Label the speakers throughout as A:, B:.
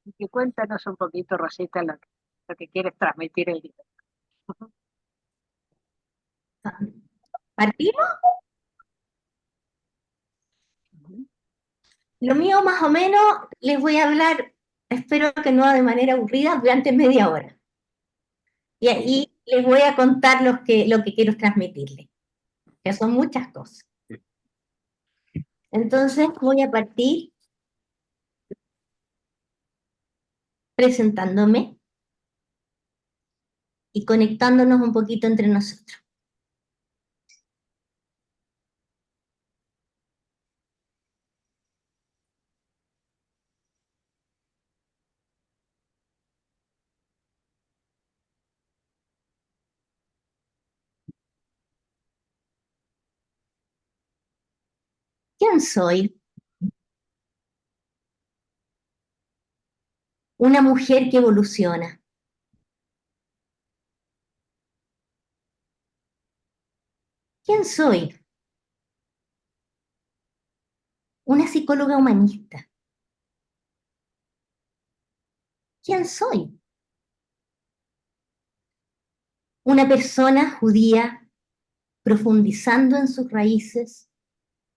A: Y cuéntanos un poquito, Rosita, lo que quieres transmitir el día.
B: ¿Partimos?
A: Ujú.
B: Lo mío más o menos les voy a hablar, espero que no de manera aburrida, durante media hora. Y ahí les voy a contar lo que quiero transmitirles, que son muchas cosas. Entonces voy a partir presentándome y conectándonos un poquito entre nosotros. ¿Quién soy? Una mujer que evoluciona. ¿Quién soy? Una psicóloga humanista. ¿Quién soy? Una persona judía profundizando en sus raíces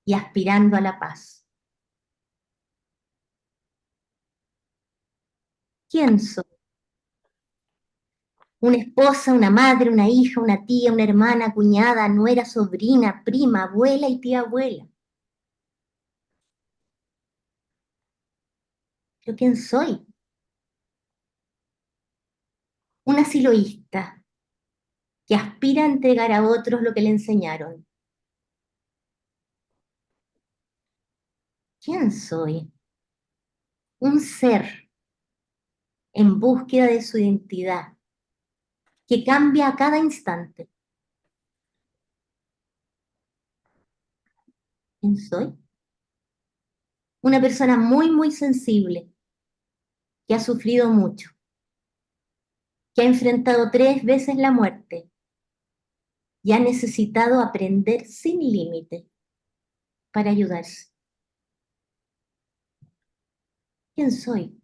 B: y aspirando a la paz. ¿Quién soy? Una esposa, una madre, una hija, una tía, una hermana, cuñada, nuera, sobrina, prima, abuela y tía abuela. ¿Yo quién soy? Una siloísta que aspira a entregar a otros lo que le enseñaron. ¿Quién soy? Un ser en búsqueda de su identidad, que cambia a cada instante. ¿Quién soy? Una persona muy, muy sensible, que ha sufrido mucho, que ha enfrentado 3 veces la muerte y ha necesitado aprender sin límite para ayudarse. ¿Quién soy?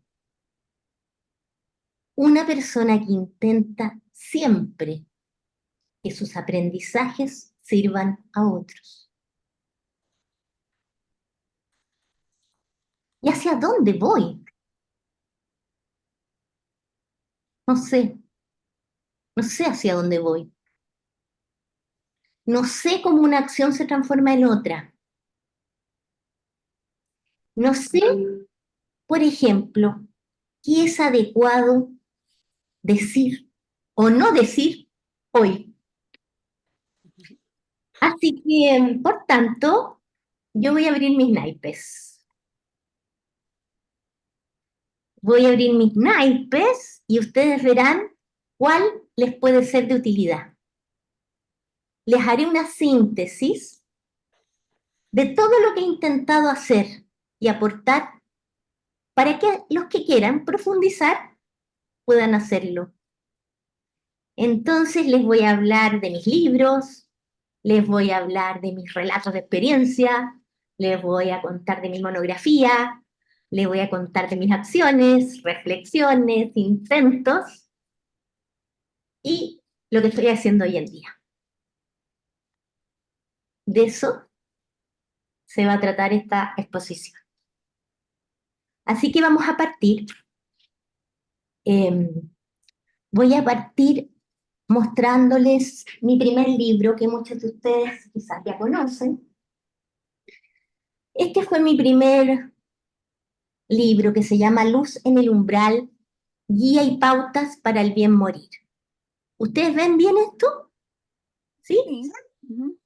B: Una persona que intenta siempre que sus aprendizajes sirvan a otros. ¿Y hacia dónde voy? No sé, no sé hacia dónde voy. No sé cómo una acción se transforma en otra. No sé, por ejemplo, qué es adecuado decir o no decir hoy. Así que, por tanto, yo voy a abrir mis naipes. Voy a abrir mis naipes y ustedes verán cuál les puede ser de utilidad. Les haré una síntesis de todo lo que he intentado hacer y aportar para que los que quieran profundizar puedan hacerlo. Entonces les voy a hablar de mis libros, les voy a hablar de mis relatos de experiencia, les voy a contar de mi monografía, les voy a contar de mis acciones, reflexiones, intentos y lo que estoy haciendo hoy en día. De eso se va a tratar esta exposición. Así que vamos a partir. Eh, Voy a partir mostrándoles mi primer libro, que muchos de ustedes quizás ya conocen. Este fue mi primer libro que se llama Luz en el umbral, guía y pautas para el bien morir. ¿Ustedes ven bien esto? ¿Sí?
A: Sí. Ujú.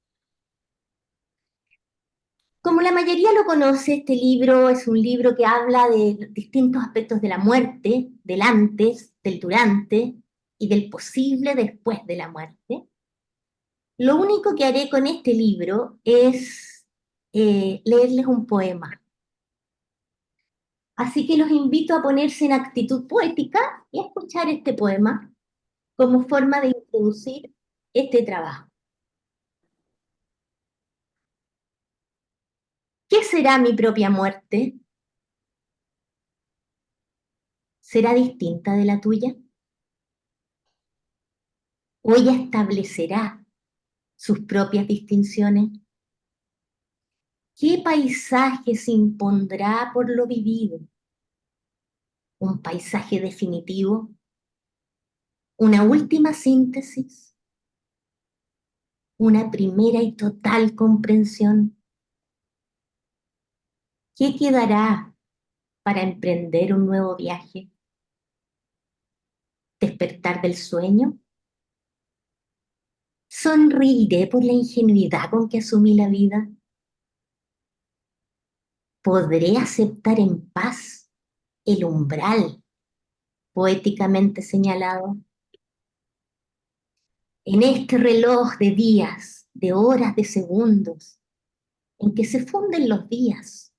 B: Como la mayoría lo conoce, este libro es un libro que habla de distintos aspectos de la muerte, del antes, del durante y del posible después de la muerte. Lo único que haré con este libro es leerles un poema. Así que los invito a ponerse en actitud poética y a escuchar este poema como forma de introducir este trabajo. ¿Qué será mi propia muerte? será distinta de la tuya? ¿O ella establecerá sus propias distinciones? ¿Qué paisaje se impondrá por lo vivido? ¿Un paisaje definitivo? ¿Una última síntesis? ¿Una primera y total comprensión? ¿Qué quedará para emprender un nuevo viaje? ¿Despertar del sueño? ¿Sonreiré por la ingenuidad con que asumí la vida? ¿Podré aceptar en paz el umbral poéticamente señalado? En este reloj de días, de horas, de segundos, en que se funden los días,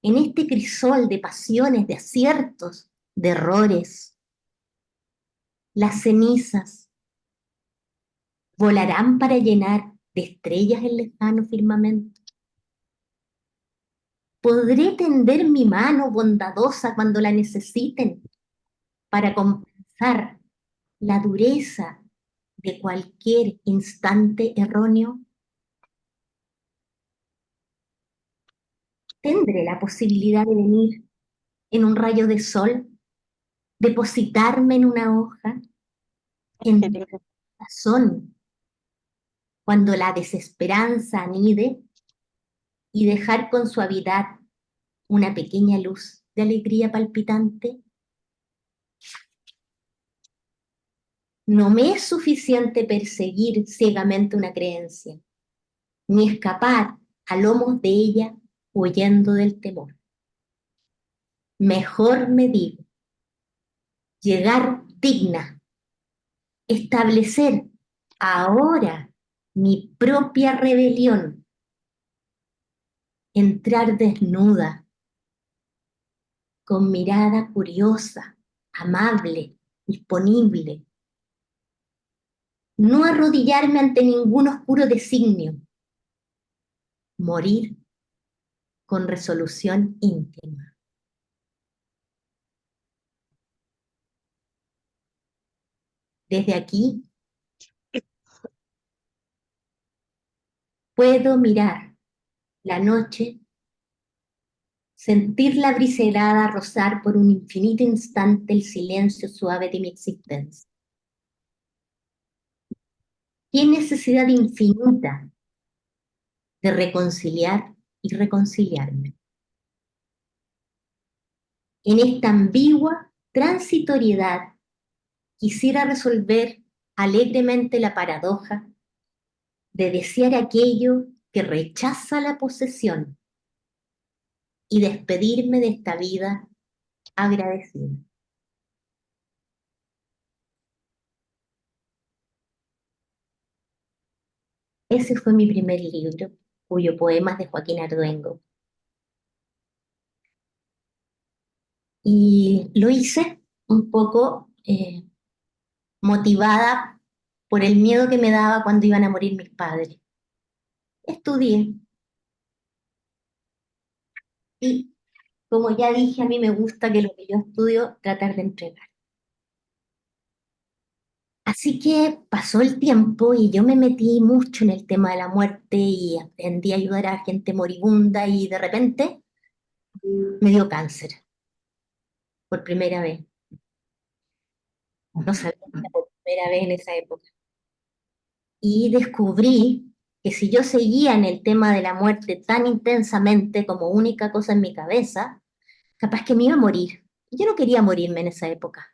B: en este crisol de pasiones, de aciertos, de errores, las cenizas volarán para llenar de estrellas el lejano firmamento. ¿Podré tender mi mano bondadosa cuando la necesiten para compensar la dureza de cualquier instante erróneo? ¿Tendré la posibilidad de venir en un rayo de sol, depositarme en una hoja, en mi corazón, cuando la desesperanza anide y dejar con suavidad una pequeña luz de alegría palpitante? No me es suficiente perseguir ciegamente una creencia, ni escapar a lomos de ella huyendo del temor. Mejor me digo, llegar digna, establecer ahora mi propia rebelión, entrar desnuda, con mirada curiosa, amable, disponible, no arrodillarme ante ningún oscuro designio, morir con resolución íntima. Desde aquí puedo mirar la noche, sentir la brisa helada rozar por un infinito instante el silencio suave de mi existencia. ¿Qué necesidad infinita de reconciliar y reconciliarme? En esta ambigua transitoriedad quisiera resolver alegremente la paradoja de desear aquello que rechaza la posesión y despedirme de esta vida agradecida. Ese fue mi primer libro, cuyo poema es de Joaquín Arduengo. Y lo hice un poco motivada por el miedo que me daba cuando iban a morir mis padres. Estudié y, como ya dije, a mí me gusta que lo que yo estudio tratar de entregar. Así que pasó el tiempo y yo me metí mucho en el tema de la muerte y aprendí a ayudar a gente moribunda y de repente me dio cáncer por primera vez. No sabía que era por primera vez en esa época. Y descubrí que si yo seguía en el tema de la muerte tan intensamente como única cosa en mi cabeza, capaz que me iba a morir. Y yo no quería morirme en esa época.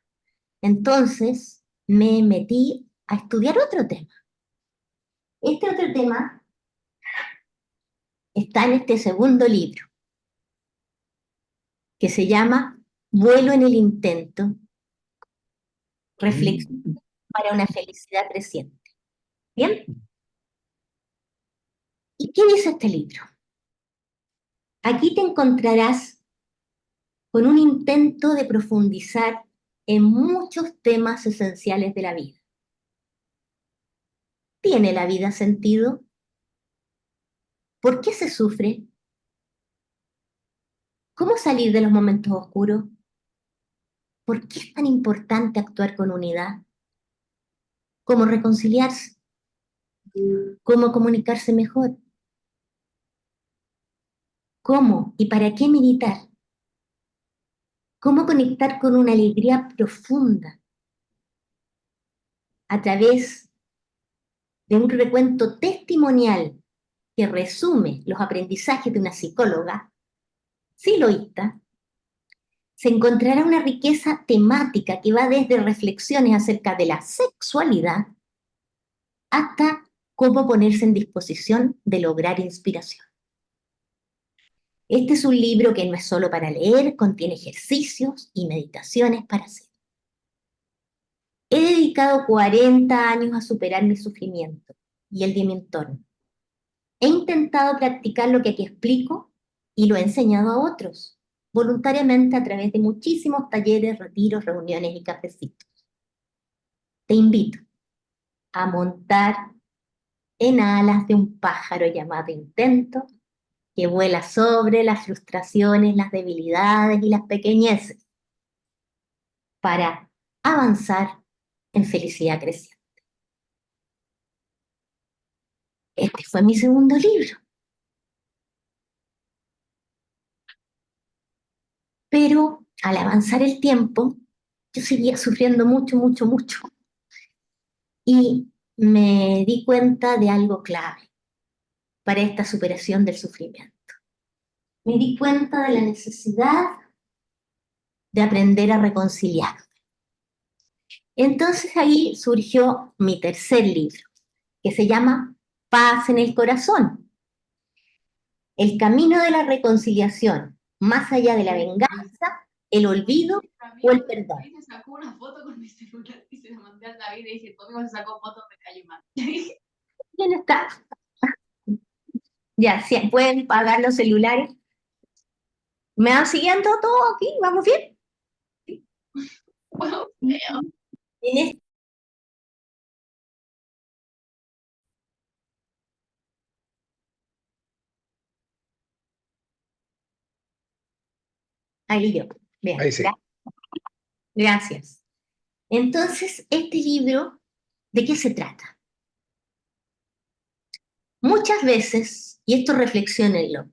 B: Entonces me metí a estudiar otro tema. Este otro tema está en este segundo libro, que se llama Vuelo en el intento, reflexión para una felicidad creciente. ¿Bien? ¿Y qué dice este libro? Aquí te encontrarás con un intento de profundizar en muchos temas esenciales de la vida. ¿Tiene la vida sentido? ¿Por qué se sufre? ¿Cómo salir de los momentos oscuros? ¿Por qué es tan importante actuar con unidad? ¿Cómo reconciliarse? ¿Cómo comunicarse mejor? ¿Cómo y para qué meditar? ¿Cómo conectar con una alegría profunda a través de un recuento testimonial que resume los aprendizajes de una psicóloga siloísta? Se encontrará una riqueza temática que va desde reflexiones acerca de la sexualidad hasta cómo ponerse en disposición de lograr inspiración. Este es un libro que no es solo para leer, contiene ejercicios y meditaciones para hacer. He dedicado 40 años a superar mi sufrimiento y el de mi entorno. He intentado practicar lo que aquí explico y lo he enseñado a otros, voluntariamente a través de muchísimos talleres, retiros, reuniones y cafecitos. Te invito a montar en alas de un pájaro llamado intento, que vuela sobre las frustraciones, las debilidades y las pequeñeces para avanzar en felicidad creciente. Este fue mi segundo libro. Pero al avanzar el tiempo, yo seguía sufriendo mucho, mucho, mucho. Y me di cuenta de algo clave para esta superación del sufrimiento. Me di cuenta de la necesidad de aprender a reconciliar. Entonces ahí surgió mi tercer libro, que se llama Paz en el Corazón. El camino de la reconciliación, más allá de la venganza, el olvido o el perdón.
C: Ahí se sacó una foto con mi celular y se la mandé a David y dije, tu amigo se sacó fotos de Calimán.
B: ¿Quién está? Ya, sí, pueden pagar los celulares. ¿Me van siguiendo todo aquí? ¿Vamos bien?
C: Bueno,
B: En este... Ahí yo. Bien.
D: Ahí sí.
B: Gracias. Entonces, este libro, ¿de qué se trata? Muchas veces, y esto reflexiónenlo,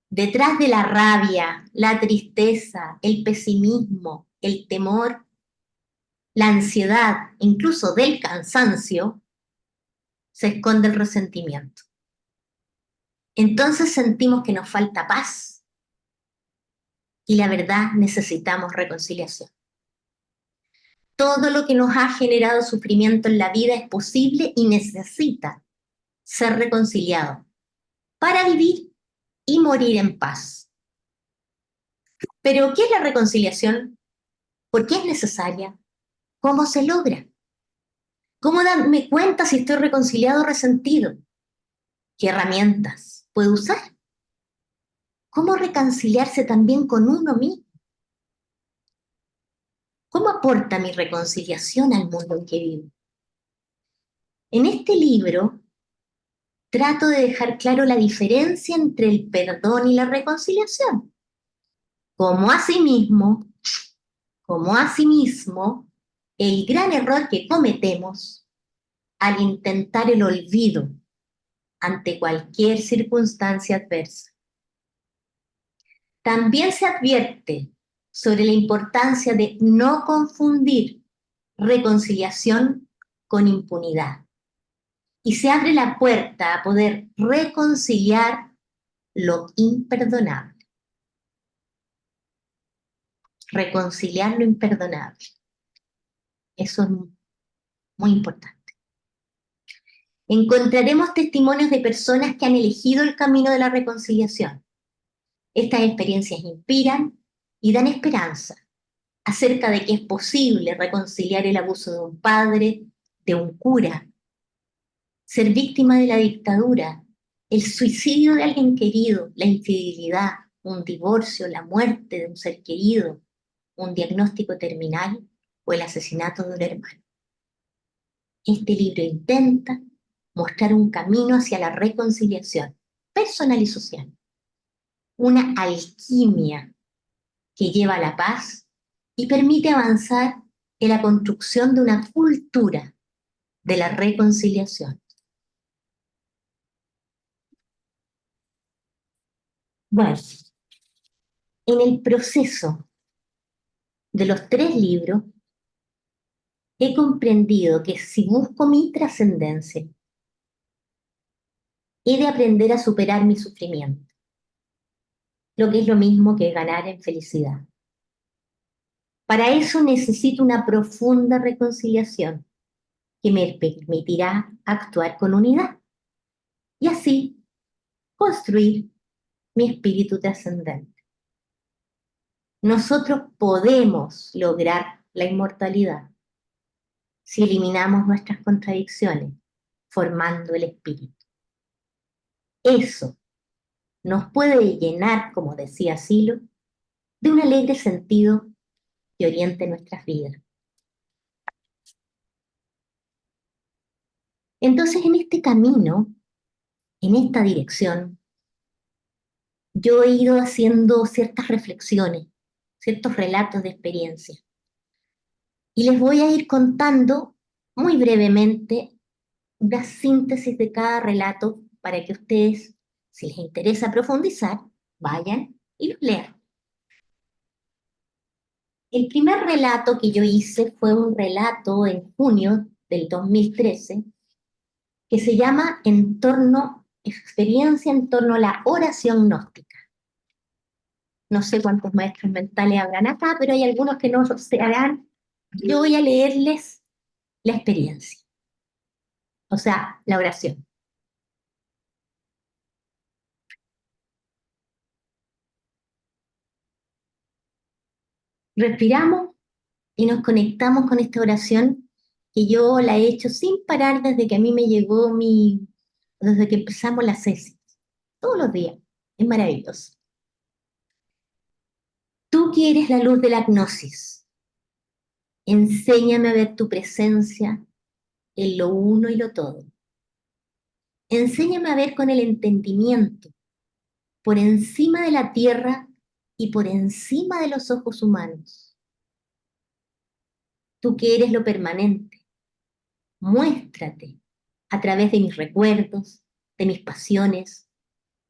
B: detrás de la rabia, la tristeza, el pesimismo, el temor, la ansiedad, incluso del cansancio, se esconde el resentimiento. Entonces sentimos que nos falta paz y la verdad necesitamos reconciliación. Todo lo que nos ha generado sufrimiento en la vida es posible y necesita ser reconciliado para vivir y morir en paz. Pero, ¿qué es la reconciliación? ¿Por qué es necesaria? ¿Cómo se logra? ¿Cómo darme cuenta si estoy reconciliado o resentido? ¿Qué herramientas puedo usar? ¿Cómo reconciliarse también con uno mismo? ¿Cómo aporta mi reconciliación al mundo en que vivo? En este libro trato de dejar claro la diferencia entre el perdón y la reconciliación. Como asimismo, el gran error que cometemos al intentar el olvido ante cualquier circunstancia adversa. También se advierte sobre la importancia de no confundir reconciliación con impunidad. Y se abre la puerta a poder reconciliar lo imperdonable. Reconciliar lo imperdonable. Eso es muy importante. Encontraremos testimonios de personas que han elegido el camino de la reconciliación. Estas experiencias inspiran y dan esperanza acerca de que es posible reconciliar el abuso de un padre, de un cura, ser víctima de la dictadura, el suicidio de alguien querido, la infidelidad, un divorcio, la muerte de un ser querido, un diagnóstico terminal o el asesinato de un hermano. Este libro intenta mostrar un camino hacia la reconciliación personal y social, una alquimia que lleva a la paz y permite avanzar en la construcción de una cultura de la reconciliación. Bueno, en el proceso de los 3 libros, he comprendido que si busco mi trascendencia, he de aprender a superar mi sufrimiento, lo que es lo mismo que ganar en felicidad. Para eso necesito una profunda reconciliación que me permitirá actuar con unidad y así construir mi espíritu trascendente. Nosotros podemos lograr la inmortalidad si eliminamos nuestras contradicciones, formando el espíritu. Eso nos puede llenar, como decía Silo, de un alegre sentido que oriente nuestras vidas. Entonces, en este camino, en esta dirección, yo he ido haciendo ciertas reflexiones, ciertos relatos de experiencia. Y les voy a ir contando muy brevemente una síntesis de cada relato para que ustedes, si les interesa profundizar, vayan y los lean. El primer relato que yo hice fue un relato en junio del 2013 que se llama Experiencia en torno a la oración gnóstica. No sé cuántos maestros mentales habrán acá, pero hay algunos que no se harán. Yo voy a leerles la experiencia, o sea, la oración. Respiramos y nos conectamos con esta oración que yo la he hecho sin parar desde que a mí me llegó desde que empezamos la tesis, todos los días. Es maravilloso. Tú que eres la luz de la gnosis, enséñame a ver tu presencia en lo uno y lo todo. Enséñame a ver con el entendimiento, por encima de la tierra y por encima de los ojos humanos. Tú que eres lo permanente, muéstrate a través de mis recuerdos, de mis pasiones,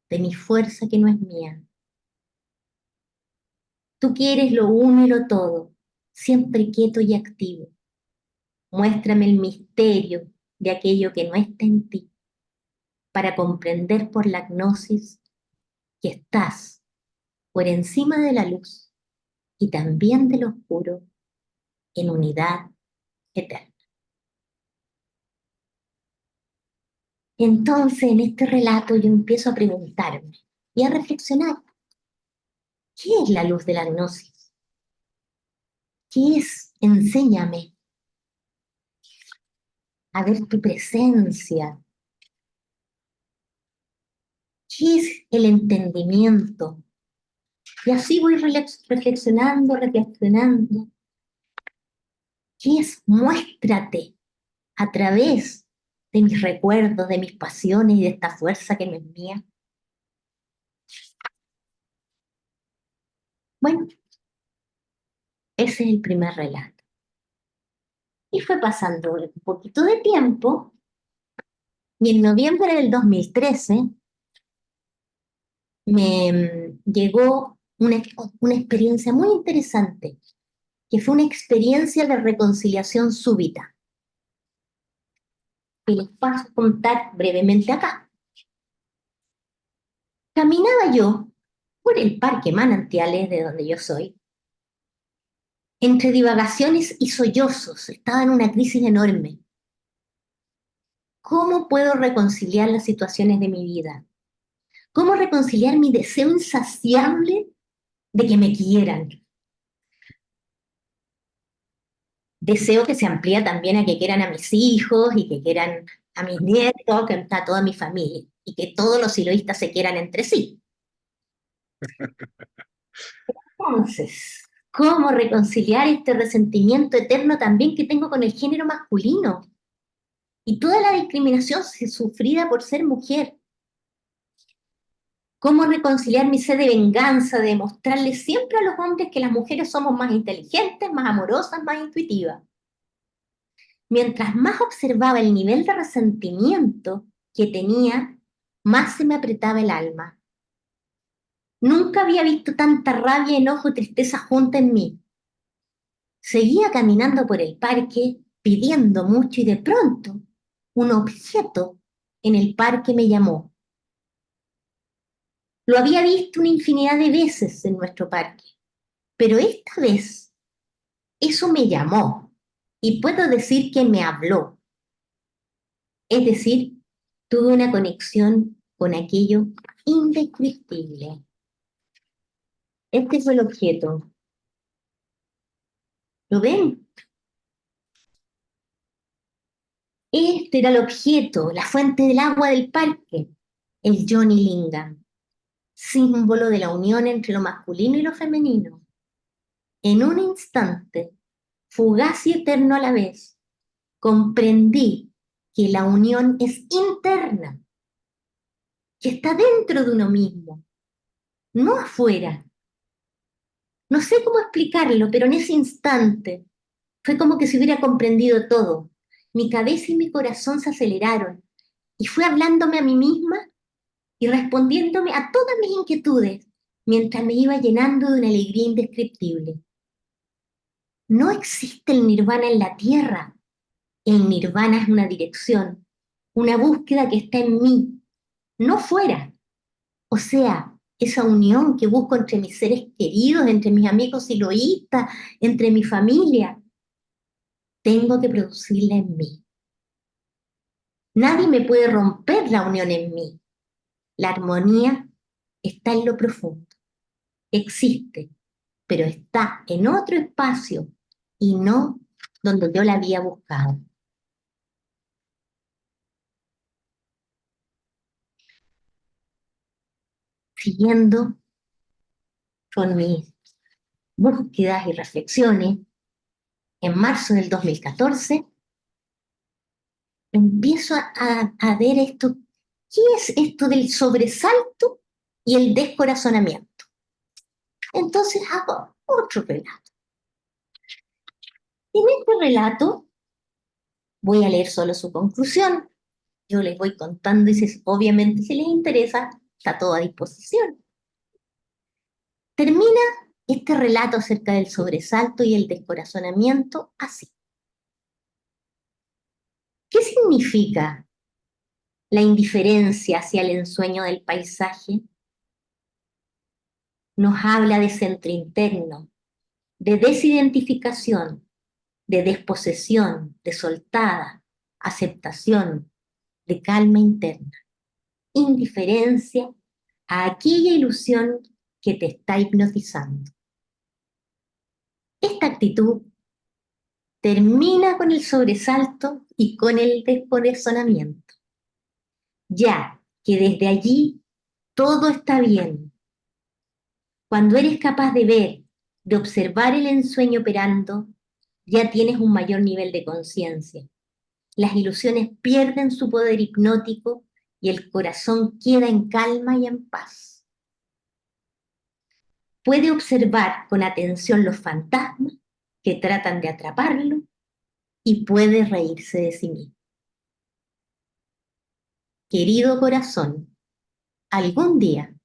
B: de mi fuerza que no es mía. Tú que eres lo uno y lo todo, siempre quieto y activo. Muéstrame el misterio de aquello que no está en ti, para comprender por la gnosis que estás por encima de la luz y también del oscuro en unidad eterna. Entonces, en este relato yo empiezo a preguntarme y a reflexionar, ¿qué es la luz de la gnosis? ¿Qué es? Enséñame a ver tu presencia. ¿Qué es el entendimiento? Y así voy reflexionando. ¿Qué es? Muéstrate a través de mis recuerdos, de mis pasiones y de esta fuerza que no es mía. Bueno, ese es el primer relato. Y fue pasando un poquito de tiempo, y en noviembre del 2013 me llegó una experiencia muy interesante, que fue una experiencia de reconciliación súbita, que les paso a contar brevemente acá. Caminaba yo por el Parque Manantiales, de donde yo soy, entre divagaciones y sollozos. Estaba en una crisis enorme. ¿Cómo puedo reconciliar las situaciones de mi vida? ¿Cómo reconciliar mi deseo insaciable de que me quieran? Deseo que se amplía también a que quieran a mis hijos y que quieran a mis nietos, que a toda mi familia, y que todos los siloístas se quieran entre sí. Entonces, ¿cómo reconciliar este resentimiento eterno también que tengo con el género masculino? Y toda la discriminación sufrida por ser mujer. cómo reconciliar mi sed de venganza, de demostrarle siempre a los hombres que las mujeres somos más inteligentes, más amorosas, más intuitivas. Mientras más observaba el nivel de resentimiento que tenía, más se me apretaba el alma. Nunca había visto tanta rabia, enojo y tristeza junta en mí. Seguía caminando por el parque, pidiendo mucho y de pronto un objeto en el parque me llamó. Lo había visto una infinidad de veces en nuestro parque, pero esta vez eso me llamó y puedo decir que me habló. Es decir, tuve una conexión con aquello indescriptible. Este fue el objeto. ¿Lo ven? Este era el objeto, la fuente del agua del parque, el Johnny Lingam, símbolo de la unión entre lo masculino y lo femenino. En un instante, fugaz y eterno a la vez, comprendí que la unión es interna, que está dentro de uno mismo, no afuera. No sé cómo explicarlo, pero en ese instante fue como que se hubiera comprendido todo. Mi cabeza y mi corazón se aceleraron y fui hablándome a mí misma y respondiéndome a todas mis inquietudes mientras me iba llenando de una alegría indescriptible. No existe el nirvana en la tierra. El nirvana es una dirección, una búsqueda que está en mí, no fuera. O sea, esa unión que busco entre mis seres queridos, entre mis amigos siloístas, entre mi familia, tengo que producirla en mí. Nadie me puede romper la unión en mí. La armonía está en lo profundo. Existe, pero está en otro espacio y no donde yo la había buscado. Siguiendo con mis búsquedas y reflexiones, en marzo del 2014 empiezo a ver esto. ¿Qué es esto del sobresalto y el descorazonamiento? Entonces hago otro relato. En este relato voy a leer solo su conclusión. Yo les voy contando y obviamente si les interesa, está todo a disposición. Termina este relato acerca del sobresalto y el descorazonamiento así. ¿Qué significa la indiferencia hacia el ensueño del paisaje? Nos habla de centro interno, de desidentificación, de desposesión, de soltada, aceptación, de calma interna. Indiferencia a aquella ilusión que te está hipnotizando. Esta actitud termina con el sobresalto y con el descorazonamiento, ya que desde allí todo está bien. Cuando eres capaz de ver, de observar el ensueño operando, ya tienes un mayor nivel de conciencia. Las ilusiones pierden su poder hipnótico y el corazón queda en calma y en paz. Puede observar con atención los fantasmas que tratan de atraparlo y puede reírse de sí mismo. Querido corazón, algún día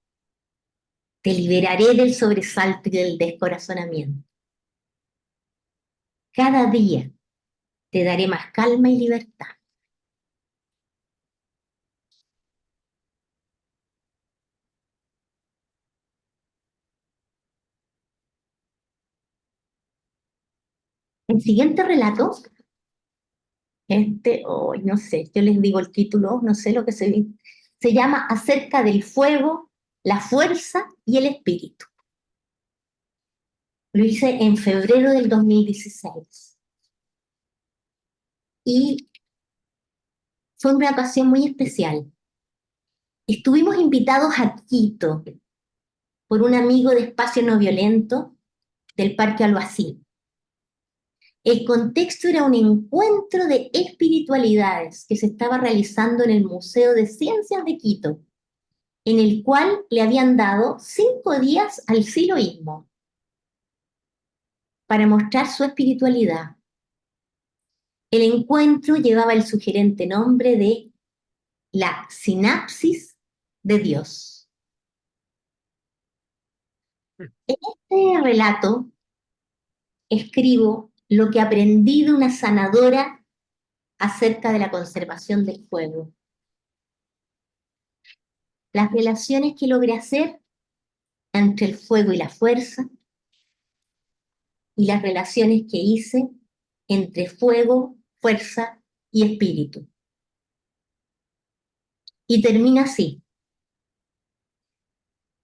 B: te liberaré del sobresalto y del descorazonamiento. Cada día te daré más calma y libertad. El siguiente relato, no sé, yo les digo el título, no sé lo que se llama Acerca del fuego, la fuerza y el espíritu. Lo hice en febrero del 2016. Y fue una ocasión muy especial. Estuvimos invitados a Quito por un amigo de Espacio No Violento del Parque Albací. El contexto era un encuentro de espiritualidades que se estaba realizando en el Museo de Ciencias de Quito, en el cual le habían dado 5 días al siloísmo para mostrar su espiritualidad. El encuentro llevaba el sugerente nombre de la sinapsis de Dios. En este relato escribo lo que aprendí de una sanadora acerca de la conservación del fuego. Las relaciones que logré hacer entre el fuego y la fuerza, y las relaciones que hice entre fuego, fuerza y espíritu. Y termina así.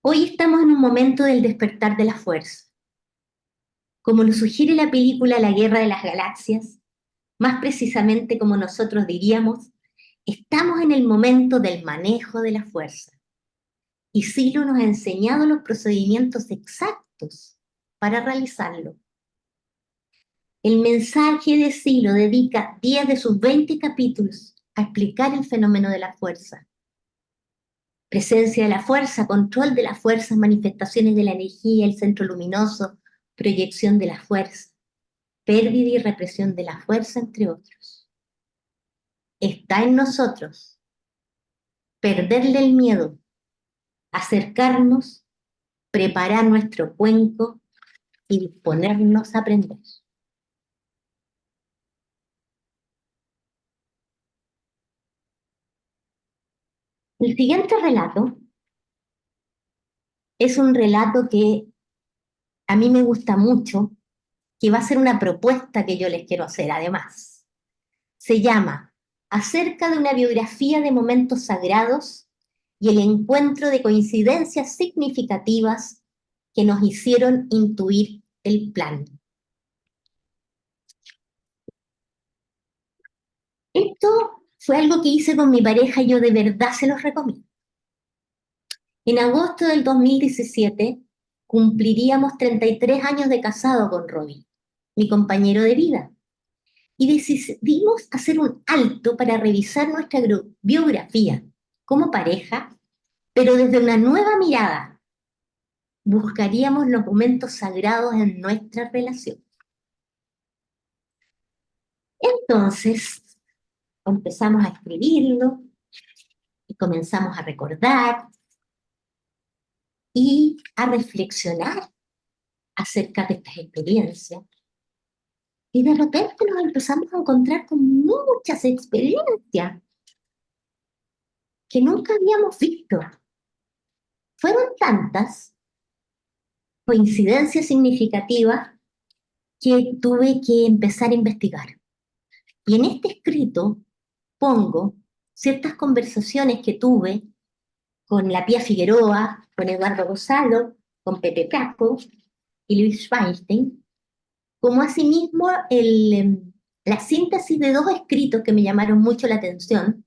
B: Hoy estamos en un momento del despertar de la fuerza. Como lo sugiere la película La Guerra de las Galaxias, más precisamente como nosotros diríamos, estamos en el momento del manejo de la fuerza. Y Silo nos ha enseñado los procedimientos exactos para realizarlo. El mensaje de Silo dedica 10 de sus 20 capítulos a explicar el fenómeno de la fuerza. Presencia de la fuerza, control de la fuerza, manifestaciones de la energía, el centro luminoso, proyección de la fuerza, pérdida y represión de la fuerza, entre otros. Está en nosotros perderle el miedo, acercarnos, preparar nuestro cuenco y disponernos a aprender. El siguiente relato es un relato que a mí me gusta mucho, que va a ser una propuesta que yo les quiero hacer además. Se llama Acerca de una biografía de momentos sagrados y el encuentro de coincidencias significativas que nos hicieron intuir el plan. Esto fue algo que hice con mi pareja y yo de verdad se los recomiendo. En agosto del 2017 cumpliríamos 33 años de casado con Robbie, mi compañero de vida, y decidimos hacer un alto para revisar nuestra biografía como pareja, pero desde una nueva mirada. Buscaríamos los momentos sagrados en nuestra relación. Entonces empezamos a escribirlo y comenzamos a recordar y a reflexionar acerca de estas experiencias. Y de repente nos empezamos a encontrar con muchas experiencias que nunca habíamos visto. Fueron tantas coincidencias significativas que tuve que empezar a investigar. Y en este escrito pongo ciertas conversaciones que tuve con la Pía Figueroa, con Eduardo Gonzalo, con Pepe Praco y Luis Weinstein, como asimismo la síntesis de 2 escritos que me llamaron mucho la atención,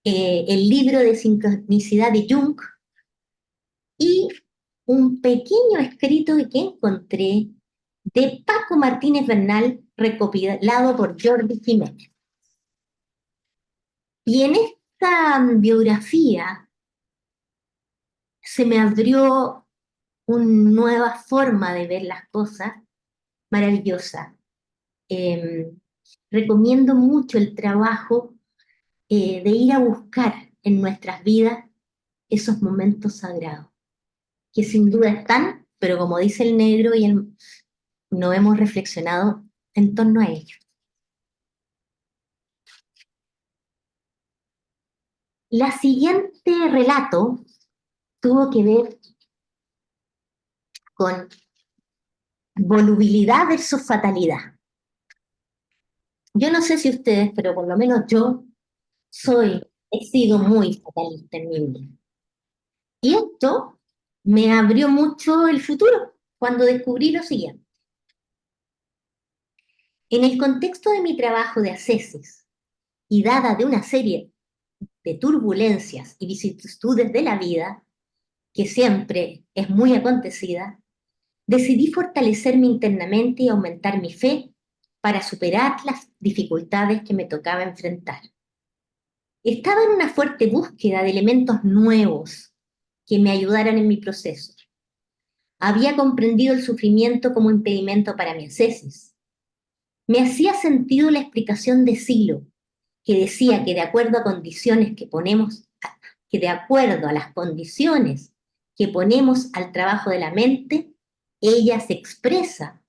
B: el libro de sincronicidad de Jung y un pequeño escrito que encontré de Paco Martínez Bernal, recopilado por Jordi Jiménez. Y en esta biografía se me abrió una nueva forma de ver las cosas maravillosa. Recomiendo mucho el trabajo de ir a buscar en nuestras vidas esos momentos sagrados, que sin duda están, pero como dice el negro, no hemos reflexionado en torno a ello. La siguiente relato tuvo que ver con volubilidad versus fatalidad. Yo no sé si ustedes, pero por lo menos yo he sido muy fatalista en mi vida. Y esto me abrió mucho el futuro cuando descubrí lo siguiente. En el contexto de mi trabajo de ascesis y dada de una serie de turbulencias y vicisitudes de la vida, que siempre es muy acontecida, decidí fortalecerme internamente y aumentar mi fe para superar las dificultades que me tocaba enfrentar. Estaba en una fuerte búsqueda de elementos nuevos que me ayudaran en mi proceso. Había comprendido el sufrimiento como impedimento para mi ascesis. Me hacía sentido la explicación de Silo, que decía que de acuerdo a condiciones que ponemos, que de acuerdo a las condiciones que ponemos al trabajo de la mente, ella se expresa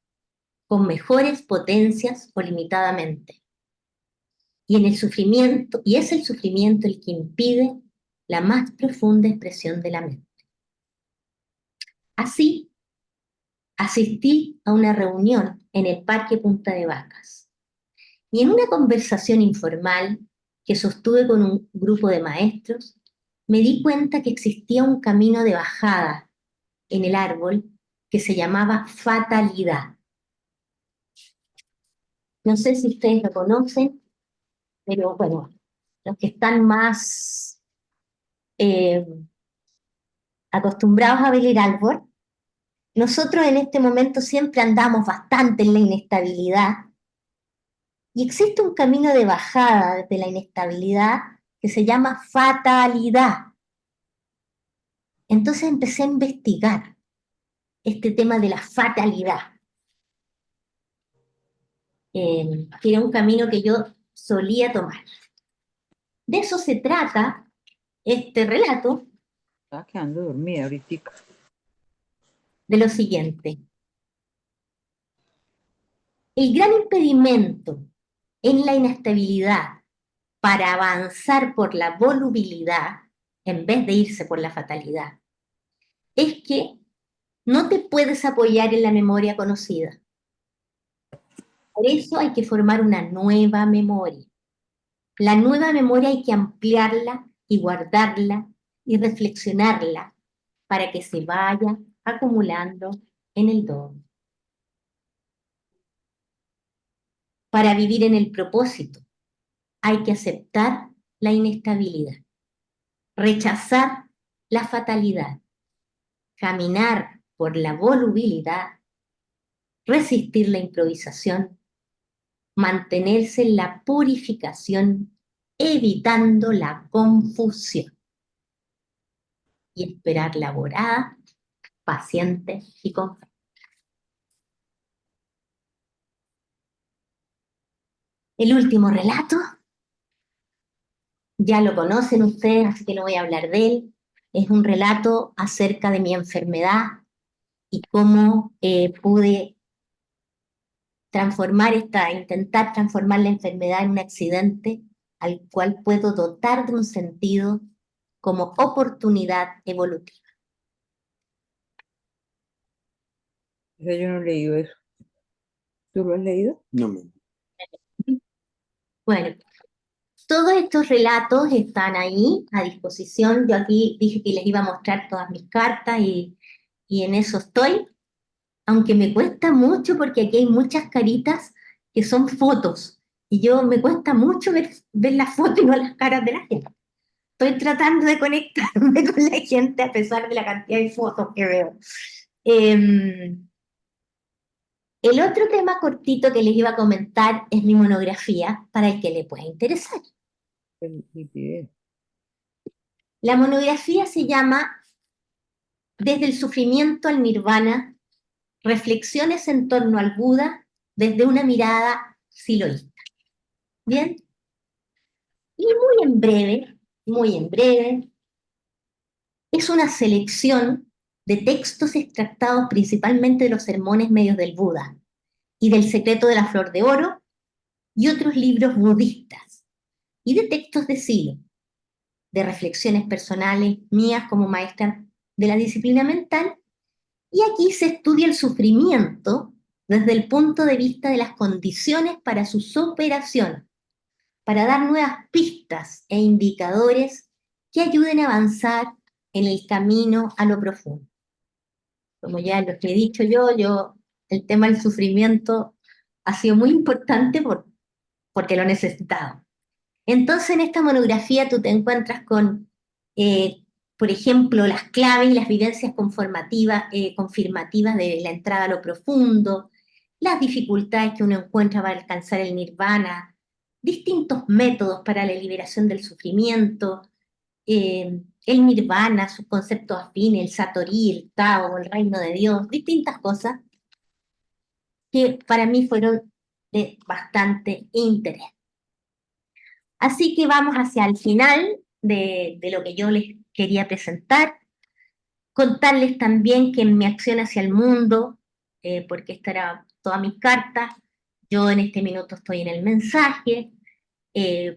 B: con mejores potencias o limitadamente. Y en el sufrimiento, y es el sufrimiento el que impide la más profunda expresión de la mente. Así, asistí a una reunión en el Parque Punta de Vacas. Y en una conversación informal que sostuve con un grupo de maestros, me di cuenta que existía un camino de bajada en el árbol que se llamaba fatalidad. No sé si ustedes lo conocen, pero bueno, los que están más acostumbrados a ver el árbol, nosotros en este momento siempre andamos bastante en la inestabilidad y existe un camino de bajada desde la inestabilidad que se llama fatalidad. Entonces empecé a investigar este tema de la fatalidad, que era un camino que yo solía tomar. De eso se trata este relato,
D: Estaba quedando dormida ahorita.
B: de lo siguiente. El gran impedimento en la inestabilidad para avanzar por la volubilidad, en vez de irse por la fatalidad, es que no te puedes apoyar en la memoria conocida. Por eso hay que formar una nueva memoria. La nueva memoria hay que ampliarla y guardarla y reflexionarla para que se vaya acumulando en el don. Para vivir en el propósito hay que aceptar la inestabilidad, rechazar la fatalidad, caminar por la volubilidad, resistir la improvisación, mantenerse en la purificación, evitando la confusión y esperar la vorada, paciente y con fe. El último relato, ya lo conocen ustedes, así que no voy a hablar de él. Es un relato acerca de mi enfermedad y cómo pude intentar transformar la enfermedad en un accidente al cual puedo dotar de un sentido como oportunidad evolutiva.
D: Yo no he leído eso. ¿Tú lo has leído?
E: No me.
B: Bueno, todos estos relatos están ahí a disposición. Yo aquí dije que les iba a mostrar todas mis cartas y en eso estoy, aunque me cuesta mucho porque aquí hay muchas caritas que son fotos y me cuesta mucho ver las fotos y no las caras de la gente. Estoy tratando de conectarme con la gente a pesar de la cantidad de fotos que veo. El otro tema cortito que les iba a comentar es mi monografía para el que le pueda interesar.
D: El video.
B: La monografía se llama Desde el sufrimiento al nirvana, reflexiones en torno al Buda desde una mirada siloísta. ¿Bien? Y muy en breve, es una selección de textos extractados principalmente de los sermones medios del Buda y del secreto de la flor de oro y otros libros budistas y de textos de Silo, de reflexiones personales mías como maestra de la disciplina mental, y aquí se estudia el sufrimiento desde el punto de vista de las condiciones para su superación, para dar nuevas pistas e indicadores que ayuden a avanzar en el camino a lo profundo. Como ya lo que he dicho el tema del sufrimiento ha sido muy importante porque lo he necesitado. Entonces, en esta monografía tú te encuentras con, por ejemplo, las claves y las vivencias confirmativas de la entrada a lo profundo, las dificultades que uno encuentra para alcanzar el nirvana, distintos métodos para la liberación del sufrimiento, el nirvana, sus conceptos afines, el satori, el Tao, el reino de Dios, distintas cosas que para mí fueron de bastante interés. Así que vamos hacia el final de lo que yo les quería presentar. Contarles también que en mi acción hacia el mundo, porque esta era todas mis cartas, yo en este minuto estoy en el mensaje,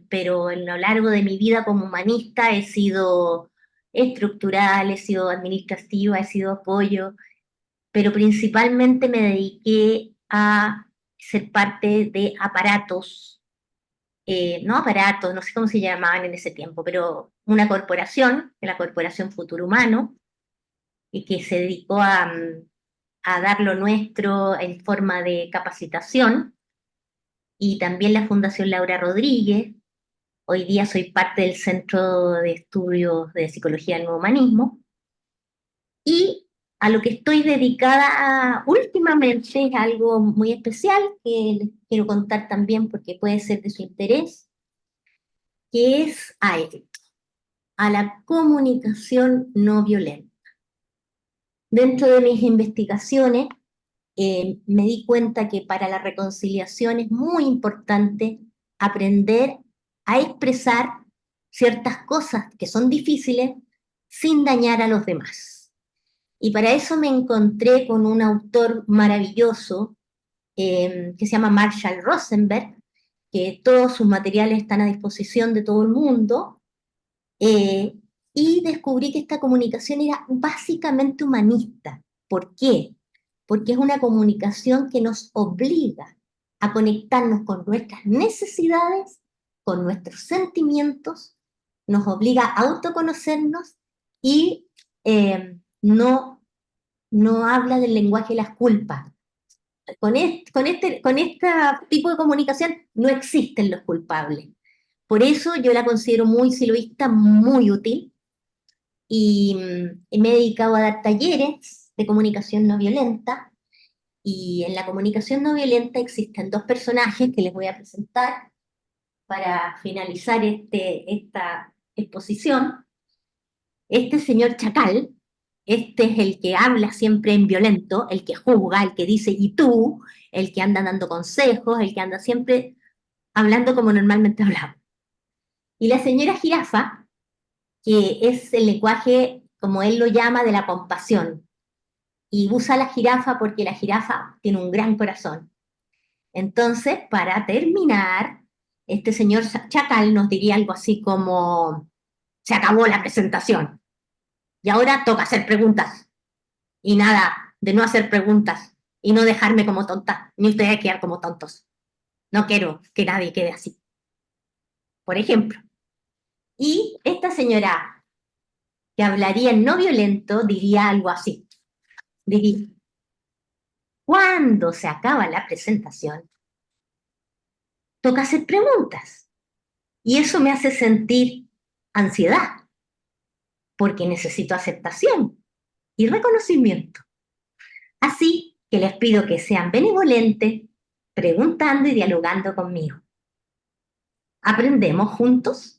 B: pero en lo largo de mi vida como humanista he sido estructural, he sido administrativa, he sido apoyo, pero principalmente me dediqué a ser parte de aparatos, no aparatos, no sé cómo se llamaban en ese tiempo, pero una corporación, la Corporación Futuro Humano, y que se dedicó a dar lo nuestro en forma de capacitación, y también la Fundación Laura Rodríguez. Hoy día soy parte del Centro de Estudios de Psicología del Nuevo Humanismo, y a lo que estoy dedicada últimamente es algo muy especial que les quiero contar también porque puede ser de su interés, que es a esto, a la comunicación no violenta. Dentro de mis investigaciones me di cuenta que para la reconciliación es muy importante aprender a expresar ciertas cosas que son difíciles sin dañar a los demás. Y para eso me encontré con un autor maravilloso que se llama Marshall Rosenberg, que todos sus materiales están a disposición de todo el mundo, y descubrí que esta comunicación era básicamente humanista. ¿Por qué? Porque es una comunicación que nos obliga a conectarnos con nuestras necesidades, con nuestros sentimientos, nos obliga a autoconocernos y no habla del lenguaje de las culpas. Con este tipo de comunicación no existen los culpables. Por eso yo la considero muy siloísta, muy útil, y me he dedicado a dar talleres de comunicación no violenta, y en la comunicación no violenta existen dos personajes que les voy a presentar para finalizar esta exposición. Este señor Chacal, este es el que habla siempre en violento, el que juzga, el que dice "y tú", el que anda dando consejos, el que anda siempre hablando como normalmente hablamos. Y la señora Jirafa, que es el lenguaje, como él lo llama, de la compasión. Y usa la jirafa porque la jirafa tiene un gran corazón. Entonces, para terminar, este señor Chacal nos diría algo así como: se acabó la presentación y ahora toca hacer preguntas. Y nada de no hacer preguntas y no dejarme como tonta, ni ustedes quedar como tontos. No quiero que nadie quede así. Por ejemplo. Y esta señora que hablaría en no violento diría algo así. Diría: cuando se acaba la presentación, toca hacer preguntas. Y eso me hace sentir ansiedad, porque necesito aceptación y reconocimiento. Así que les pido que sean benevolentes, preguntando y dialogando conmigo. ¿Aprendemos juntos?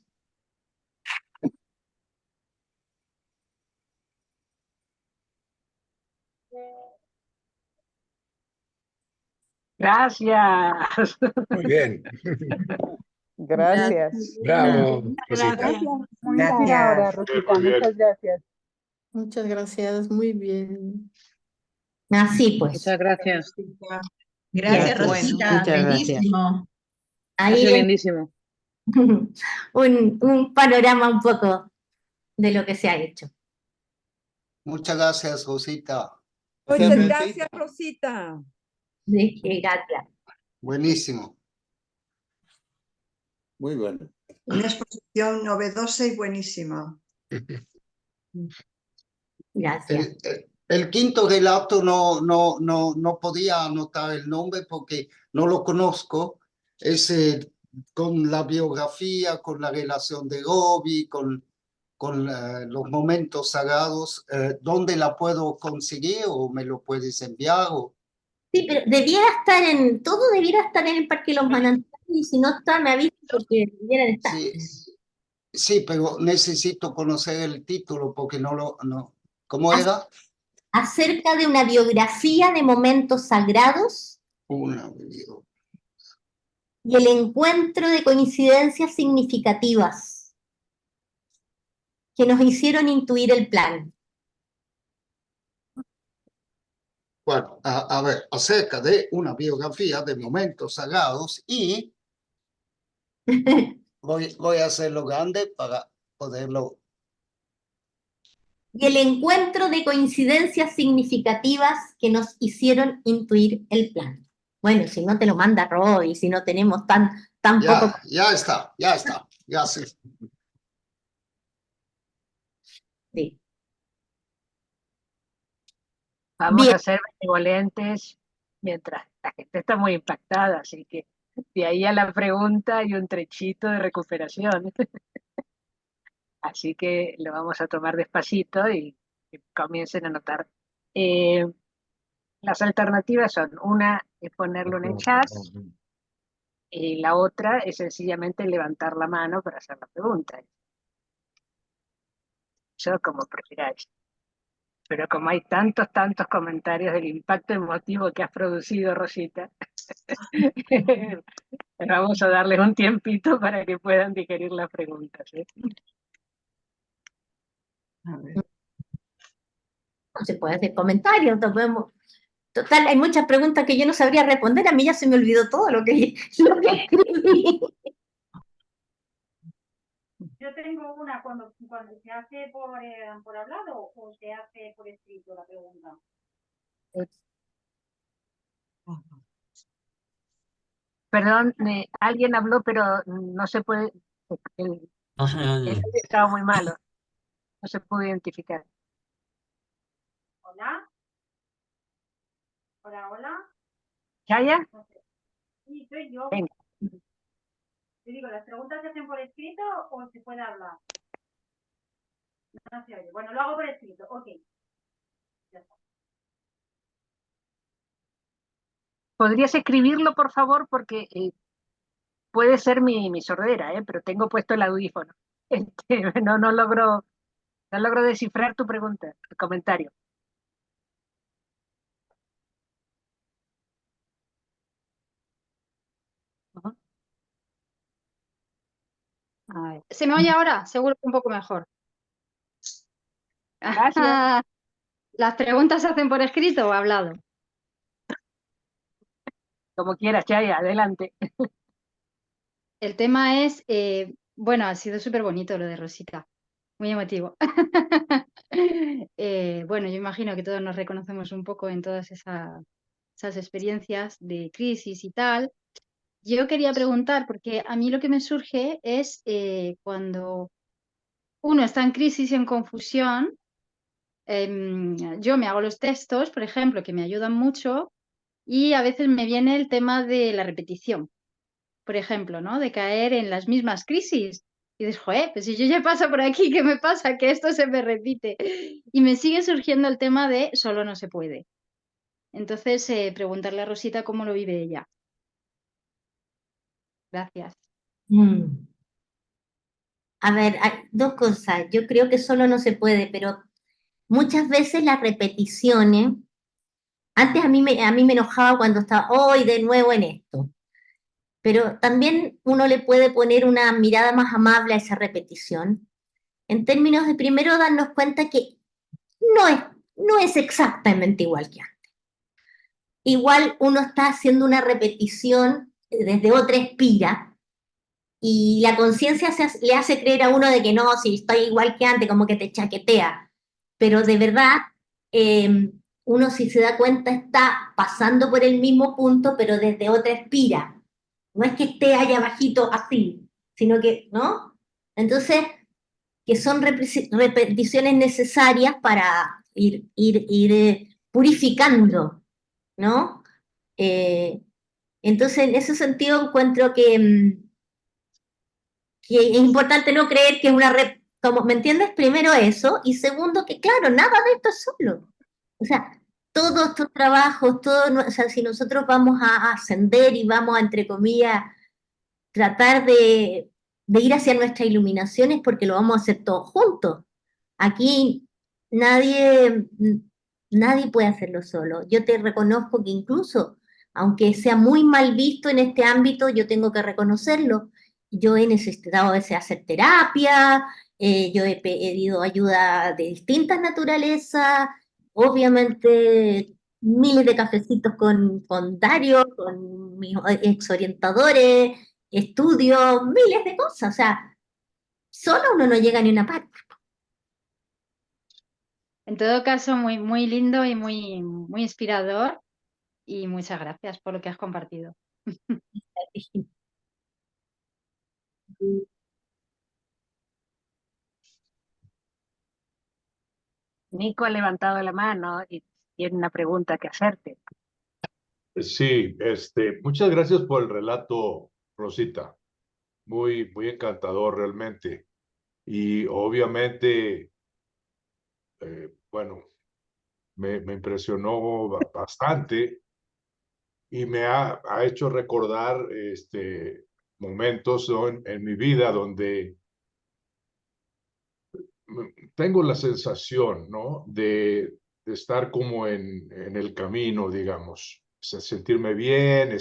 A: Gracias.
E: Muy bien.
F: Gracias.
E: Bravo, Rosita.
A: Gracias.
F: Muy inspiradora, Rosita.
E: Muy bien.
F: Muchas gracias.
G: Muchas gracias, muy bien.
B: Así pues.
H: Muchas gracias.
I: Gracias,
H: Bueno,
I: Rosita.
H: muchas gracias.
I: Bellísimo.
H: Ha
B: Ahí
H: sido
B: les-
H: lindísimo.
B: un panorama un poco de lo que se ha hecho.
J: Muchas gracias, Rosita.
D: Muchas
J: Gracias.
D: gracias, Rosita.
B: Gracias.
J: Buenísimo.
E: Muy bueno.
K: Una exposición novedosa y buenísima.
B: Gracias.
J: El quinto relato no podía anotar el nombre porque no lo conozco. Es con la biografía, con la relación de Gobi, con los momentos sagrados. ¿Dónde la puedo conseguir o me lo puedes enviar?
B: Sí, pero todo debiera estar en el Parque de los Manantiales, y si no está, me avisan porque debieran estar.
J: Sí, Sí, pero necesito conocer el título porque no. ¿Cómo era?
B: Acerca de una biografía de momentos sagrados
J: Una video.
B: y el encuentro de coincidencias significativas que nos hicieron intuir el plan.
J: Bueno, a ver, acerca de una biografía de momentos sagrados y voy a hacerlo grande para poderlo.
B: Y el encuentro de coincidencias significativas que nos hicieron intuir el plan. Bueno, si no te lo manda Roy, si no tenemos tan poco.
J: Ya está, gracias.
B: Sí.
A: Vamos
B: Bien.
A: a ser benevolentes mientras la gente está muy impactada, así que de ahí a la pregunta hay un trechito de recuperación. Así que lo vamos a tomar despacito y comiencen a notar. Las alternativas son, una es ponerlo en el chat y la otra es sencillamente levantar la mano para hacer la pregunta. Yo como prefiráis. Pero como hay tantos comentarios del impacto emotivo que has producido, Rosita, vamos a darles un tiempito para que puedan digerir las preguntas.
D: A ver.
B: No se puede hacer comentarios, no podemos. Total, hay muchas preguntas que yo no sabría responder, a mí ya se me olvidó todo lo que escribí.
F: Yo tengo una cuando se hace por hablado o se hace por escrito la pregunta.
A: Perdón, alguien habló, pero no se puede. El estaba muy malo, no se pudo identificar.
F: Hola. Hola.
A: ¿Chaya?
F: Sí, soy yo.
A: Venga.
F: Te digo, ¿las preguntas se hacen por escrito o se puede hablar? No se oye. Bueno, lo hago por escrito. Ok. Ya está.
A: ¿Podrías escribirlo, por favor? Porque puede ser mi sordera, pero tengo puesto el audífono. No logro descifrar tu pregunta, tu comentario.
F: A ver. ¿Se me oye ahora? Seguro que un poco mejor.
A: Gracias.
F: ¿Las preguntas se hacen por escrito o hablado?
A: Como quieras, Chaya, adelante.
F: El tema es, bueno, ha sido súper bonito lo de Rosita, muy emotivo. Bueno, yo imagino que todos nos reconocemos un poco en todas esas experiencias de crisis y tal. Yo quería preguntar, porque a mí lo que me surge es cuando uno está en crisis y en confusión, yo me hago los textos, por ejemplo, que me ayudan mucho, y a veces me viene el tema de la repetición, por ejemplo, ¿no? De caer en las mismas crisis. Y dices, joder, pues si yo ya paso por aquí, ¿qué me pasa? Que esto se me repite. Y me sigue surgiendo el tema de solo no se puede. Entonces, preguntarle a Rosita cómo lo vive ella. Gracias.
B: A ver, hay dos cosas. Yo creo que solo no se puede, pero muchas veces las repeticiones, antes a mí me enojaba cuando estaba hoy de nuevo en esto, pero también uno le puede poner una mirada más amable a esa repetición, en términos de primero darnos cuenta que no es exactamente igual que antes. Igual uno está haciendo una repetición desde otra espira, y la conciencia le hace creer a uno de que no, si estoy igual que antes, como que te chaquetea. Pero de verdad, uno si se da cuenta está pasando por el mismo punto, pero desde otra espira. No es que esté allá abajito así, sino que, ¿no? Entonces, que son repeticiones necesarias para ir purificando, ¿no? Entonces, en ese sentido encuentro que es importante no creer que es una como, ¿me entiendes? Primero eso, y segundo que claro, nada de esto es solo. O sea, todos estos trabajos, o sea, si nosotros vamos a ascender y vamos a, entre comillas, tratar de de ir hacia nuestras iluminaciones porque lo vamos a hacer todos juntos. Aquí nadie puede hacerlo solo. Yo te reconozco que incluso, aunque sea muy mal visto en este ámbito, yo tengo que reconocerlo. Yo he necesitado a veces hacer terapia, yo he pedido ayuda de distintas naturalezas, obviamente miles de cafecitos con Dario, con mis exorientadores, estudios, miles de cosas. O sea, solo uno no llega ni a una parte.
F: En todo caso, muy, muy lindo y muy, muy inspirador. Y muchas gracias por lo que has compartido.
A: Nico ha levantado la mano y tiene una pregunta que hacerte.
E: Sí, muchas gracias por el relato, Rosita. Muy, muy encantador realmente. Y obviamente, bueno, me impresionó bastante y me ha hecho recordar momentos en mi vida donde tengo la sensación, ¿no? De estar como en el camino, digamos, o sea, sentirme bien,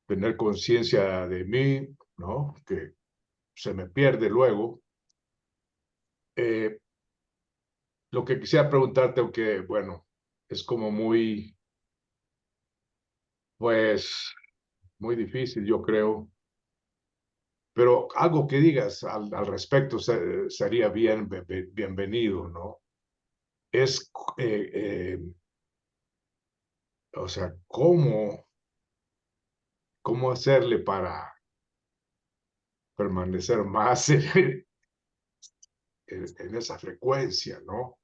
E: tener conciencia de mí, ¿no? Que se me pierde luego. Lo que quisiera preguntarte, aunque, bueno, es como muy, pues, muy difícil, yo creo, pero algo que digas al respecto sería bienvenido, ¿no? Es, o sea, cómo hacerle para permanecer más en esa frecuencia, ¿no?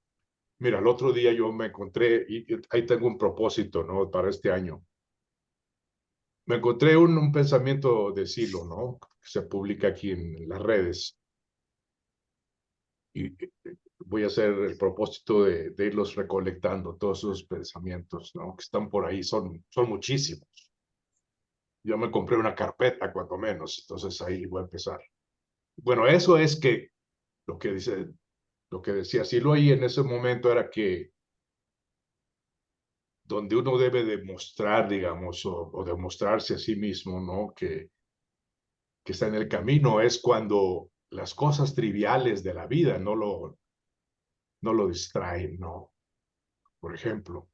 E: Mira, el otro día yo me encontré, y ahí tengo un propósito, ¿no? Para este año. Me encontré un pensamiento de Silo, ¿no? Que se publica aquí en las redes. Y voy a hacer el propósito de irlos recolectando, todos esos pensamientos, ¿no? Que están por ahí, son muchísimos. Yo me compré una carpeta, cuanto menos, entonces ahí voy a empezar. Bueno, eso es que lo que decía Silo ahí en ese momento era que donde uno debe demostrar, digamos, o demostrarse a sí mismo, ¿no? Que está en el camino es cuando las cosas triviales de la vida no lo distraen, ¿no? Por ejemplo.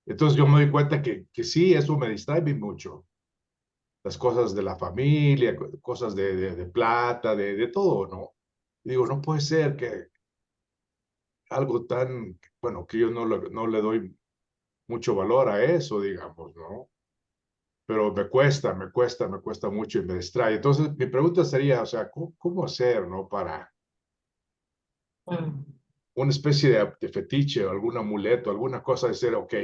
E: Entonces yo me doy cuenta que sí, eso me distrae mucho. Las cosas de la familia, cosas de plata, de todo, ¿no? Y digo, no puede ser que algo tan, bueno, que yo no le doy mucho valor a eso, digamos, ¿no? Pero me cuesta mucho y me distrae. Entonces, mi pregunta sería, o sea, ¿cómo hacer, ¿no? Para una especie de fetiche o algún amuleto, alguna cosa de ser, ok,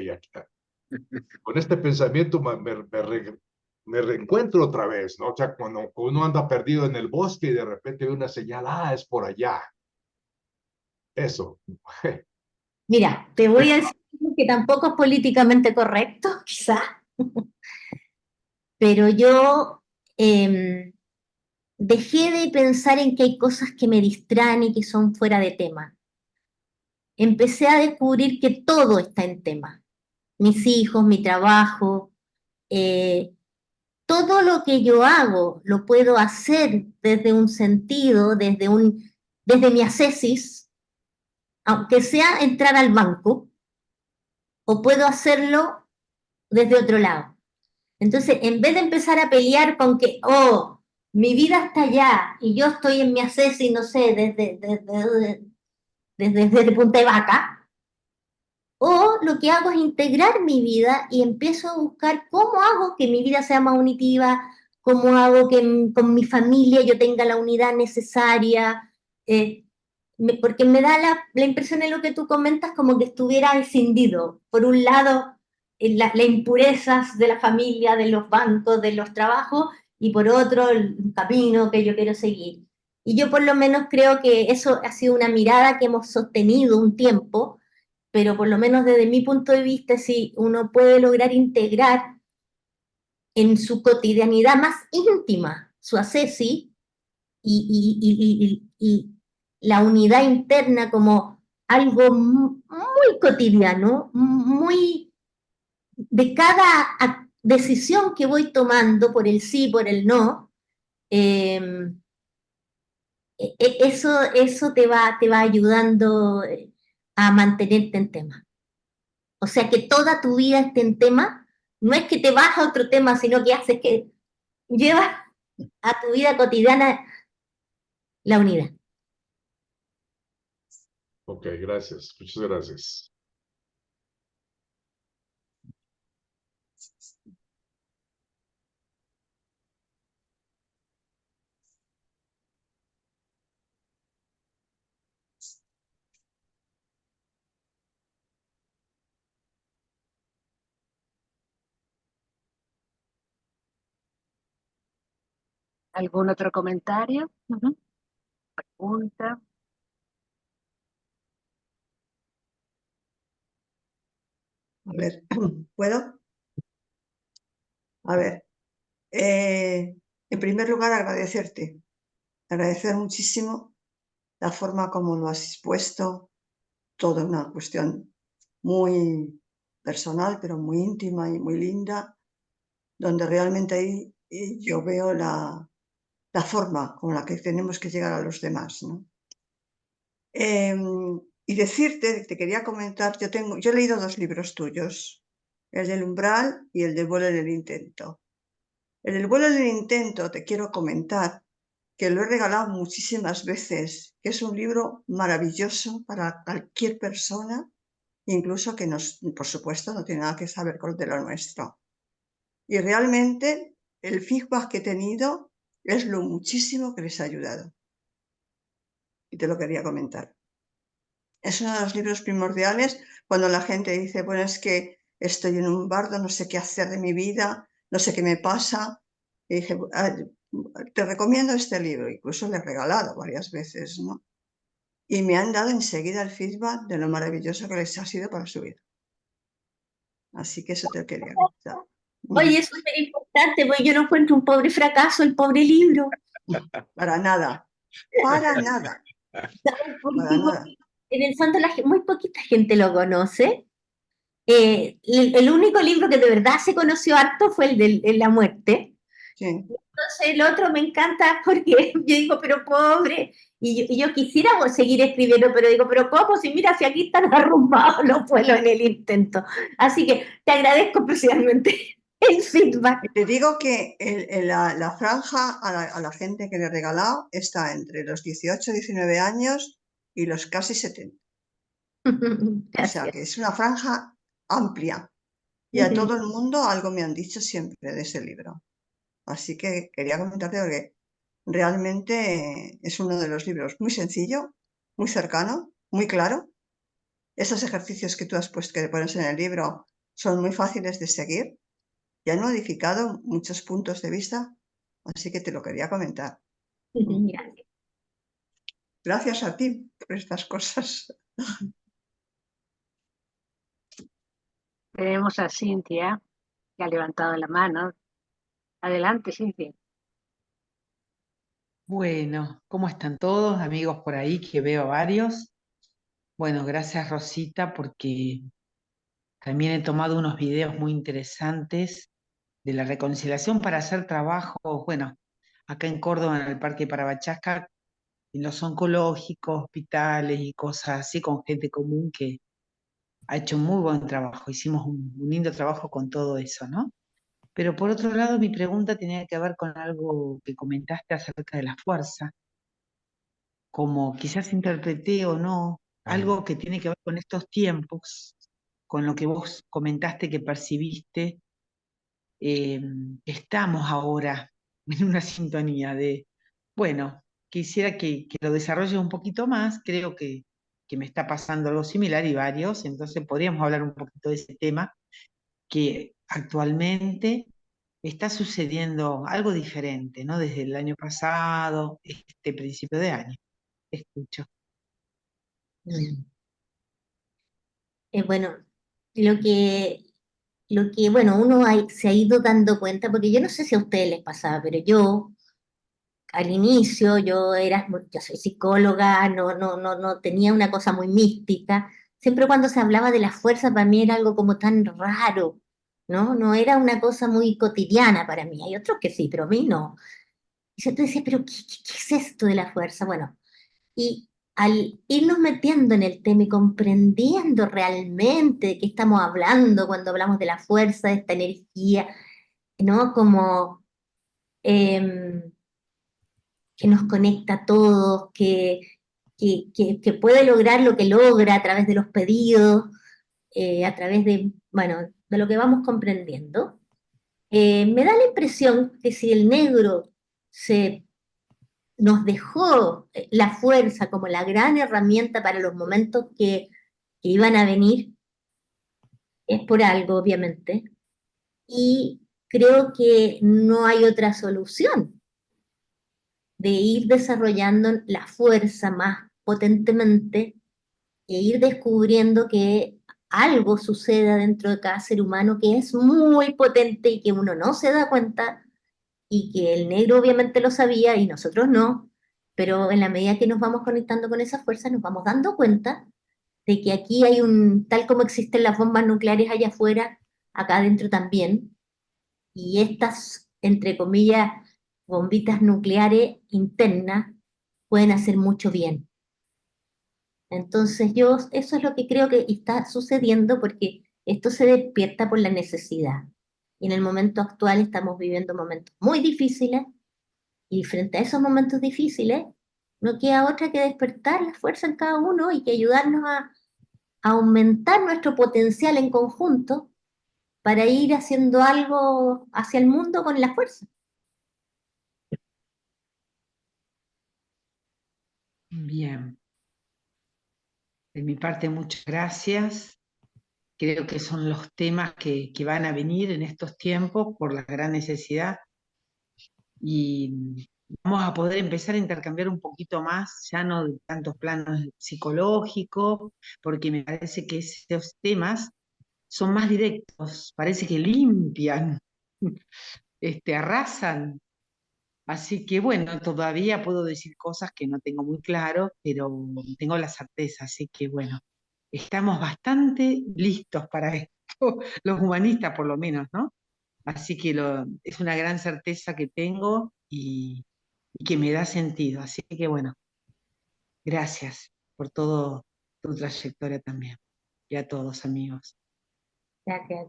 E: con este pensamiento me reencuentro otra vez, ¿no? O sea, cuando uno anda perdido en el bosque y de repente ve una señal, es por allá. Eso.
B: Mira, te voy a decir que tampoco es políticamente correcto, quizás, pero yo dejé de pensar en que hay cosas que me distraen y que son fuera de tema. Empecé a descubrir que todo está en tema. Mis hijos, mi trabajo, todo lo que yo hago lo puedo hacer desde un sentido, desde mi ascesis, aunque sea entrar al banco, o puedo hacerlo desde otro lado. Entonces, en vez de empezar a pelear con que, mi vida está allá y yo estoy en mi ascesis, no sé, desde Punta de Vaca, o lo que hago es integrar mi vida y empiezo a buscar cómo hago que mi vida sea más unitiva, cómo hago que con mi familia yo tenga la unidad necesaria, porque me da la impresión en lo que tú comentas como que estuviera escindido. Por un lado, las impurezas de la familia, de los bancos, de los trabajos, y por otro, el camino que yo quiero seguir. Y yo por lo menos creo que eso ha sido una mirada que hemos sostenido un tiempo, pero por lo menos desde mi punto de vista, si uno puede lograr integrar en su cotidianidad más íntima, su ascesis y la unidad interna como algo muy cotidiano, muy de cada decisión que voy tomando por el sí, por el no, eso te va ayudando a mantenerte en tema. O sea que toda tu vida esté en tema, no es que te vas a otro tema, sino que haces que llevas a tu vida cotidiana la unidad.
E: Ok, gracias. Muchas gracias.
A: ¿Algún otro comentario? Pregunta.
K: A ver, ¿puedo? A ver, en primer lugar agradecer muchísimo la forma como lo has expuesto, toda una cuestión muy personal, pero muy íntima y muy linda, donde realmente ahí yo veo la forma con la que tenemos que llegar a los demás, ¿no? Y decirte, te quería comentar, yo he leído 2 libros tuyos, el del umbral y el del vuelo en el intento. El del vuelo en el intento te quiero comentar que lo he regalado muchísimas veces, que es un libro maravilloso para cualquier persona, incluso que por supuesto, no tiene nada que saber con de lo nuestro. Y realmente el feedback que he tenido es lo muchísimo que les ha ayudado. Y te lo quería comentar. Es uno de los libros primordiales cuando la gente dice, bueno, es que estoy en un bardo, no sé qué hacer de mi vida, no sé qué me pasa. Y dije, te recomiendo este libro, incluso le he regalado varias veces, ¿no? Y me han dado enseguida el feedback de lo maravilloso que les ha sido para su vida. Así que eso te lo quería contar.
B: Oye, es súper importante, porque yo no encuentro un pobre fracaso, el pobre libro.
K: Para nada, para nada, para nada.
B: En el fondo muy poquita gente lo conoce. El único libro que de verdad se conoció harto fue el de la muerte.
K: Sí.
B: Entonces el otro me encanta porque yo digo, pero pobre, y yo quisiera seguir escribiendo, pero digo, pero ¿cómo? Si mira, si aquí están arrumbados los vuelos en el intento. Así que te agradezco especialmente el feedback.
K: Te digo que la franja a la gente que le he regalado está entre los 18, 19 años y los casi 70. O sea que es una franja amplia. Y a todo el mundo algo me han dicho siempre de ese libro. Así que quería comentarte porque realmente es uno de los libros muy sencillo, muy cercano, muy claro. Esos ejercicios que tú has puesto, que pones en el libro, son muy fáciles de seguir y han modificado muchos puntos de vista, así que te lo quería comentar.
B: Gracias.
K: Gracias a ti por estas cosas.
A: Tenemos a Cintia, que ha levantado la mano. Adelante, Cintia.
D: Bueno, ¿cómo están todos, amigos por ahí que veo varios? Bueno, gracias Rosita porque también he tomado unos videos muy interesantes de la reconciliación para hacer trabajos, bueno, acá en Córdoba, en el Parque Parabachasca, en los oncológicos, hospitales y cosas así, con gente común que ha hecho un muy buen trabajo. Hicimos un lindo trabajo con todo eso, ¿no? Pero por otro lado, mi pregunta tenía que ver con algo que comentaste acerca de la fuerza, como quizás interpreté o no, algo que tiene que ver con estos tiempos, con lo que vos comentaste que percibiste, estamos ahora en una sintonía de, bueno, quisiera que lo desarrolles un poquito más, creo que me está pasando algo similar y varios, entonces podríamos hablar un poquito de ese tema, que actualmente está sucediendo algo diferente, ¿no? Desde el año pasado, este principio de año. Escucho.
B: Bueno, lo que lo que, bueno, se ha ido dando cuenta, porque yo no sé si a ustedes les pasaba, pero yo, al inicio, yo soy psicóloga, no tenía una cosa muy mística. Siempre cuando se hablaba de la fuerza, para mí era algo como tan raro, ¿no? No era una cosa muy cotidiana para mí. Hay otros que sí, pero a mí no. Y yo te decía, pero ¿qué es esto de la fuerza? Bueno, y al irnos metiendo en el tema y comprendiendo realmente de qué estamos hablando cuando hablamos de la fuerza, de esta energía, ¿no? Como em, que nos conecta a todos, que puede lograr lo que logra a través de los pedidos, a través de, bueno, de lo que vamos comprendiendo. Me da la impresión que si el negro nos dejó la fuerza como la gran herramienta para los momentos que iban a venir, es por algo, obviamente, y creo que no hay otra solución de ir desarrollando la fuerza más potentemente e ir descubriendo que algo suceda dentro de cada ser humano que es muy potente y que uno no se da cuenta y que el negro obviamente lo sabía y nosotros no, pero en la medida que nos vamos conectando con esa fuerza nos vamos dando cuenta de que aquí hay tal como existen las bombas nucleares allá afuera, acá adentro también, y estas, entre comillas, bombitas nucleares internas pueden hacer mucho bien. Entonces eso es lo que creo que está sucediendo porque esto se despierta por la necesidad. Y en el momento actual estamos viviendo momentos muy difíciles y frente a esos momentos difíciles no queda otra que despertar la fuerza en cada uno y que ayudarnos a aumentar nuestro potencial en conjunto para ir haciendo algo hacia el mundo con la fuerza.
D: Bien. De mi parte, muchas gracias. Creo que son los temas que van a venir en estos tiempos por la gran necesidad y vamos a poder empezar a intercambiar un poquito más, ya no de tantos planos psicológicos, porque me parece que esos temas son más directos, parece que limpian, arrasan. Así que bueno, todavía puedo decir cosas que no tengo muy claro, pero tengo la certeza, así que bueno, estamos bastante listos para esto, los humanistas por lo menos, ¿no? Así que es una gran certeza que tengo y que me da sentido. Así que bueno, gracias por todo tu trayectoria también. Y a todos, amigos.
B: Gracias.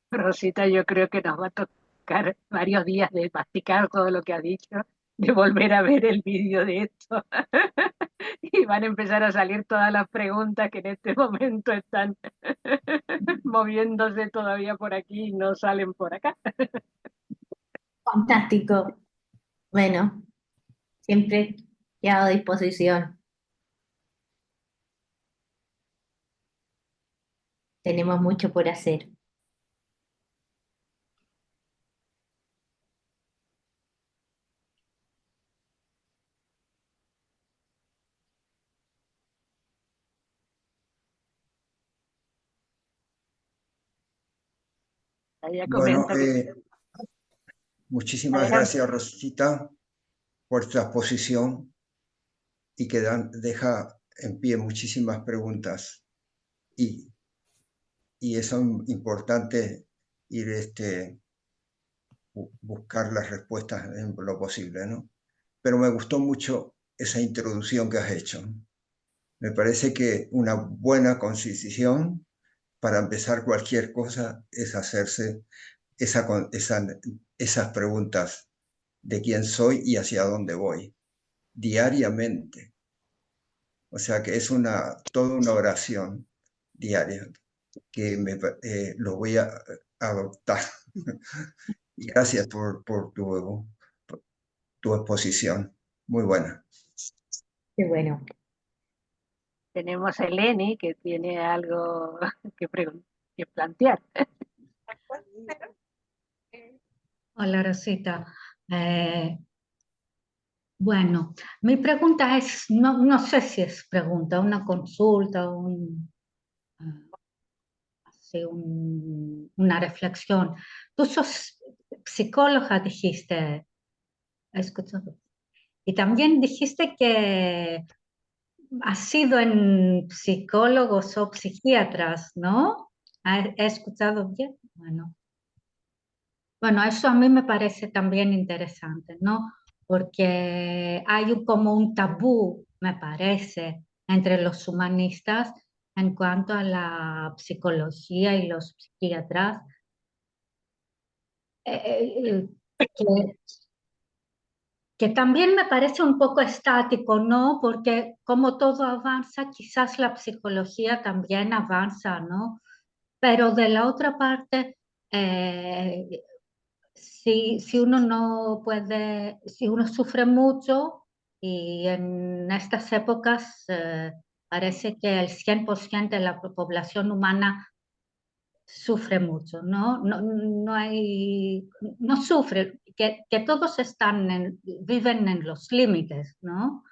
A: Rosita, yo creo que nos va a tocar varios días de masticar todo lo que ha dicho, de volver a ver el vídeo de esto. Y van a empezar a salir todas las preguntas que en este momento están moviéndose todavía por aquí y no salen por acá.
B: Fantástico. Bueno, siempre quedo a disposición. Tenemos mucho por hacer.
A: Ella
J: Bueno,
A: comenta que
J: muchísimas
A: adelante.
J: gracias, Rosita, por tu exposición y que deja en pie muchísimas preguntas. Y es importante ir buscar las respuestas en lo posible, ¿no? Pero me gustó mucho esa introducción que has hecho. Me parece que una buena concisión para empezar cualquier cosa es hacerse esas preguntas de quién soy y hacia dónde voy, diariamente. O sea que es toda una oración diaria que lo voy a adoptar. Gracias por tu exposición. Muy buena.
B: Qué bueno.
A: Tenemos a Eleni que tiene algo que plantear.
H: Hola Rosita. Bueno, mi pregunta es, no sé si es pregunta, una consulta, una reflexión. Tú sos psicóloga, dijiste, he escuchado. Y también dijiste que has sido en psicólogos o psiquiatras, ¿no? ¿He escuchado bien? Bueno, eso a mí me parece también interesante, ¿no? Porque hay como un tabú, me parece, entre los humanistas en cuanto a la psicología y los psiquiatras, que, que también me parece un poco estático, ¿no? Porque como todo avanza, quizás la psicología también avanza, ¿no? Pero de la otra parte, si uno no puede, si uno sufre mucho y en estas épocas parece que el 100% de la población humana sufre mucho, ¿no? No sufre, que todos viven en los límites, ¿no?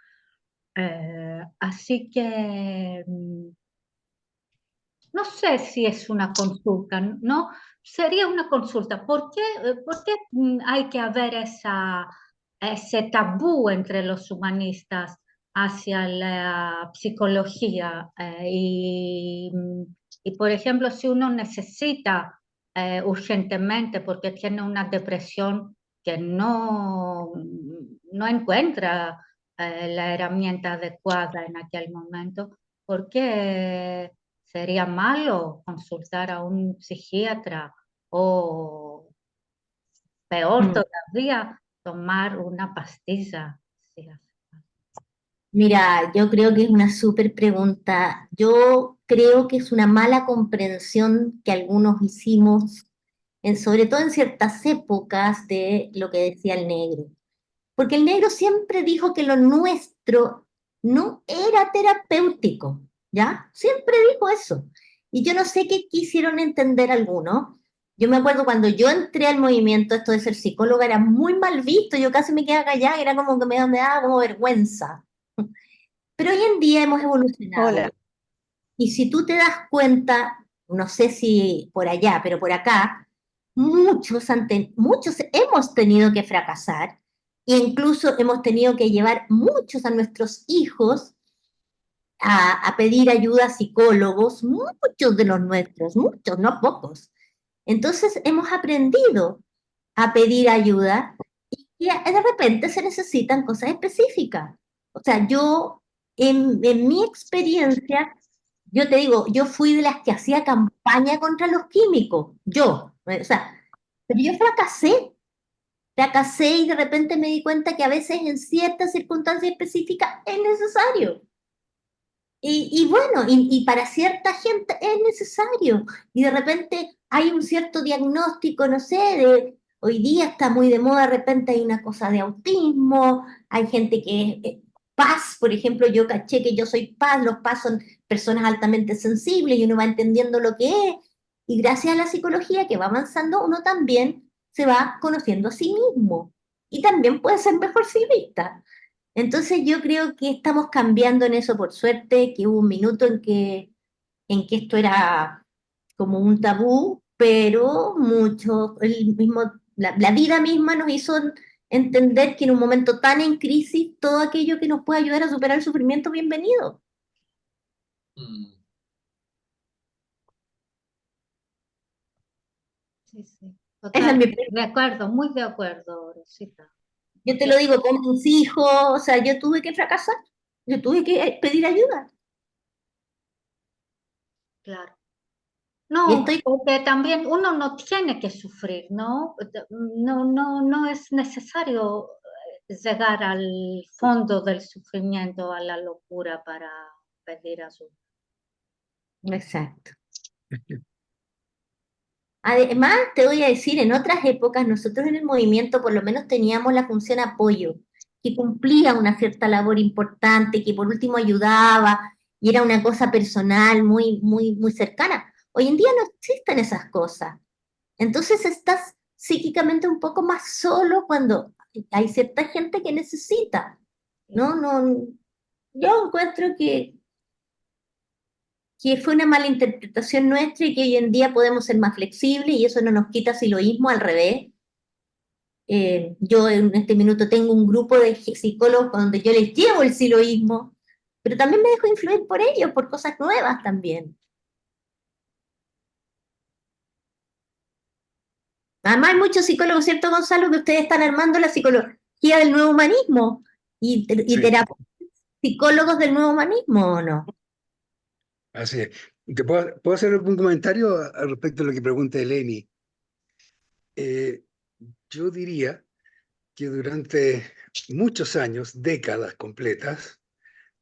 H: Así que no sé si es una consulta, ¿no? Sería una consulta. ¿Por qué hay que haber ese tabú entre los humanistas hacia la psicología? Y, por ejemplo, si uno necesita urgentemente porque tiene una depresión que no encuentra la herramienta adecuada en aquel momento, ¿por qué sería malo consultar a un psiquiatra o peor todavía, tomar una pastilla? Sí.
B: Mira, yo creo que es una súper pregunta. Yo creo que es una mala comprensión que algunos hicimos, sobre todo en ciertas épocas, de lo que decía el negro. Porque el negro siempre dijo que lo nuestro no era terapéutico, ¿ya? Siempre dijo eso. Y yo no sé qué quisieron entender algunos. Yo me acuerdo cuando yo entré al movimiento, esto de ser psicóloga era muy mal visto, yo casi me quedaba callada, era como que me daba como vergüenza. Pero hoy en día hemos evolucionado.
L: Hola.
B: Y si tú te das cuenta, no sé si por allá, pero por acá, muchos hemos tenido que fracasar e incluso hemos tenido que llevar muchos a nuestros hijos a pedir ayuda a psicólogos, muchos de los nuestros, muchos, no pocos. Entonces hemos aprendido a pedir ayuda y de repente se necesitan cosas específicas. O sea, yo, en mi experiencia, yo te digo, yo fui de las que hacía campaña contra los químicos, o sea, pero yo fracasé y de repente me di cuenta que a veces en ciertas circunstancias específicas es necesario. Y bueno, y para cierta gente es necesario. Y de repente hay un cierto diagnóstico, no sé, hoy día está muy de moda, de repente hay una cosa de autismo, hay gente que es paz, por ejemplo, yo caché que yo soy paz, los paz son personas altamente sensibles y uno va entendiendo lo que es. Y gracias a la psicología que va avanzando, uno también se va conociendo a sí mismo. Y también puede ser mejor civilista. Entonces yo creo que estamos cambiando en eso, por suerte, que hubo un minuto en que esto era como un tabú, pero la vida misma nos hizo entender que en un momento tan en crisis, todo aquello que nos puede ayudar a superar el sufrimiento, bienvenido.
H: Sí, sí.
B: Esa es mi
H: De acuerdo, muy de acuerdo, Rosita.
B: Yo te lo digo con mis hijos, o sea, yo tuve que fracasar, yo tuve que pedir ayuda.
H: Claro.
B: Y
H: No,
B: estoy
H: porque también uno no tiene que sufrir, ¿no? No es necesario llegar al fondo del sufrimiento, a la locura para pedir ayuda.
B: Exacto. Además, te voy a decir, en otras épocas nosotros en el movimiento por lo menos teníamos la función apoyo, que cumplía una cierta labor importante, que por último ayudaba y era una cosa personal muy, muy, muy cercana. Hoy en día no existen esas cosas. Entonces estás psíquicamente un poco más solo cuando hay cierta gente que necesita, ¿no? No, yo encuentro que fue una mala interpretación nuestra y que hoy en día podemos ser más flexibles y eso no nos quita siloísmo, al revés. Yo en este minuto tengo un grupo de psicólogos donde yo les llevo el siloísmo, pero también me dejo influir por ellos, por cosas nuevas también. Además hay muchos psicólogos, ¿cierto, Gonzalo? Que ustedes están armando la psicología del nuevo humanismo y
L: Sí,
B: psicólogos del nuevo humanismo, ¿o no?
L: así es. ¿Puedo hacer algún comentario al respecto de lo que pregunta Eleni? Yo diría que durante muchos años, décadas completas,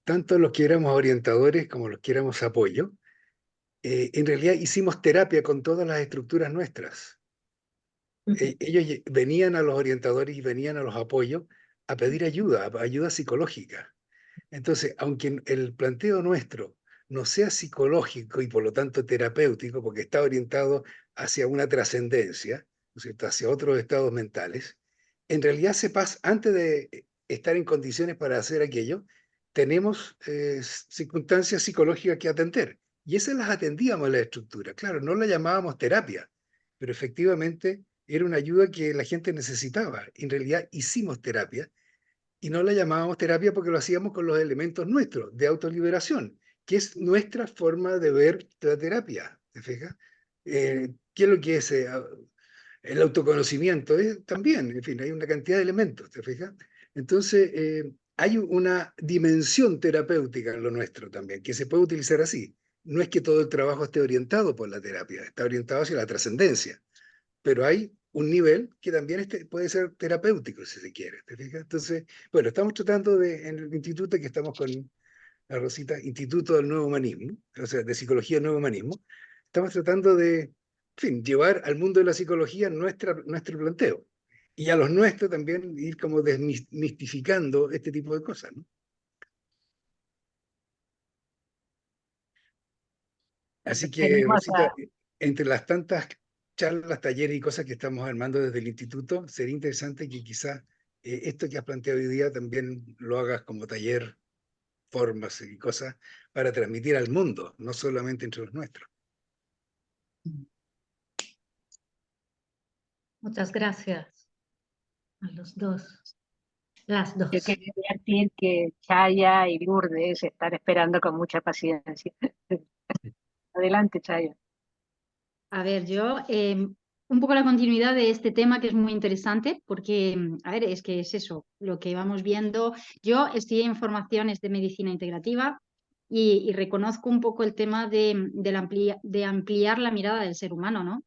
L: tanto los que éramos orientadores como los que éramos apoyo, en realidad hicimos terapia con todas las estructuras nuestras. Ellos venían a los orientadores y venían a los apoyos a pedir ayuda, ayuda psicológica. Entonces, aunque el planteo nuestro no sea psicológico y por lo tanto terapéutico, porque está orientado hacia una trascendencia, ¿no es cierto?, hacia otros estados mentales, en realidad se pasa, antes de estar en condiciones para hacer aquello, tenemos circunstancias psicológicas que atender. Y esas las atendíamos en la estructura. Claro, no la llamábamos terapia, pero efectivamente era una ayuda que la gente necesitaba. En realidad hicimos terapia y no la llamábamos terapia porque lo hacíamos con los elementos nuestros de autoliberación, que es nuestra forma de ver la terapia. ¿Te fijas? ¿Qué es lo que es el autoconocimiento? También, en fin, hay una cantidad de elementos. ¿Te fijas? Entonces, hay una dimensión terapéutica en lo nuestro también, que se puede utilizar así. No es que todo el trabajo esté orientado por la terapia, está orientado hacia la trascendencia, pero hay un nivel que también puede ser terapéutico, si se quiere, ¿te fijas? Entonces, bueno, estamos tratando en el instituto que estamos con la Rosita, Instituto del Nuevo Humanismo, o sea, de Psicología del Nuevo Humanismo, estamos tratando de, en fin, llevar al mundo de la psicología nuestro planteo. Y a los nuestros también ir como desmistificando este tipo de cosas, ¿no? Así que,
A: Venimos
L: Rosita, entre las tantas charlas, talleres y cosas que estamos armando desde el instituto, sería interesante que quizás esto que has planteado hoy día también lo hagas como taller, formas y cosas para transmitir al mundo, no solamente entre los nuestros.
H: Muchas gracias a los dos, las dos.
A: Yo quería decir que Chaya y Lourdes están esperando con mucha paciencia. Adelante, Chaya.
F: A ver, yo un poco la continuidad de este tema que es muy interesante porque, a ver, es que es eso, lo que vamos viendo. Yo estudié en formaciones de medicina integrativa y reconozco un poco el tema de ampliar la mirada del ser humano, ¿no?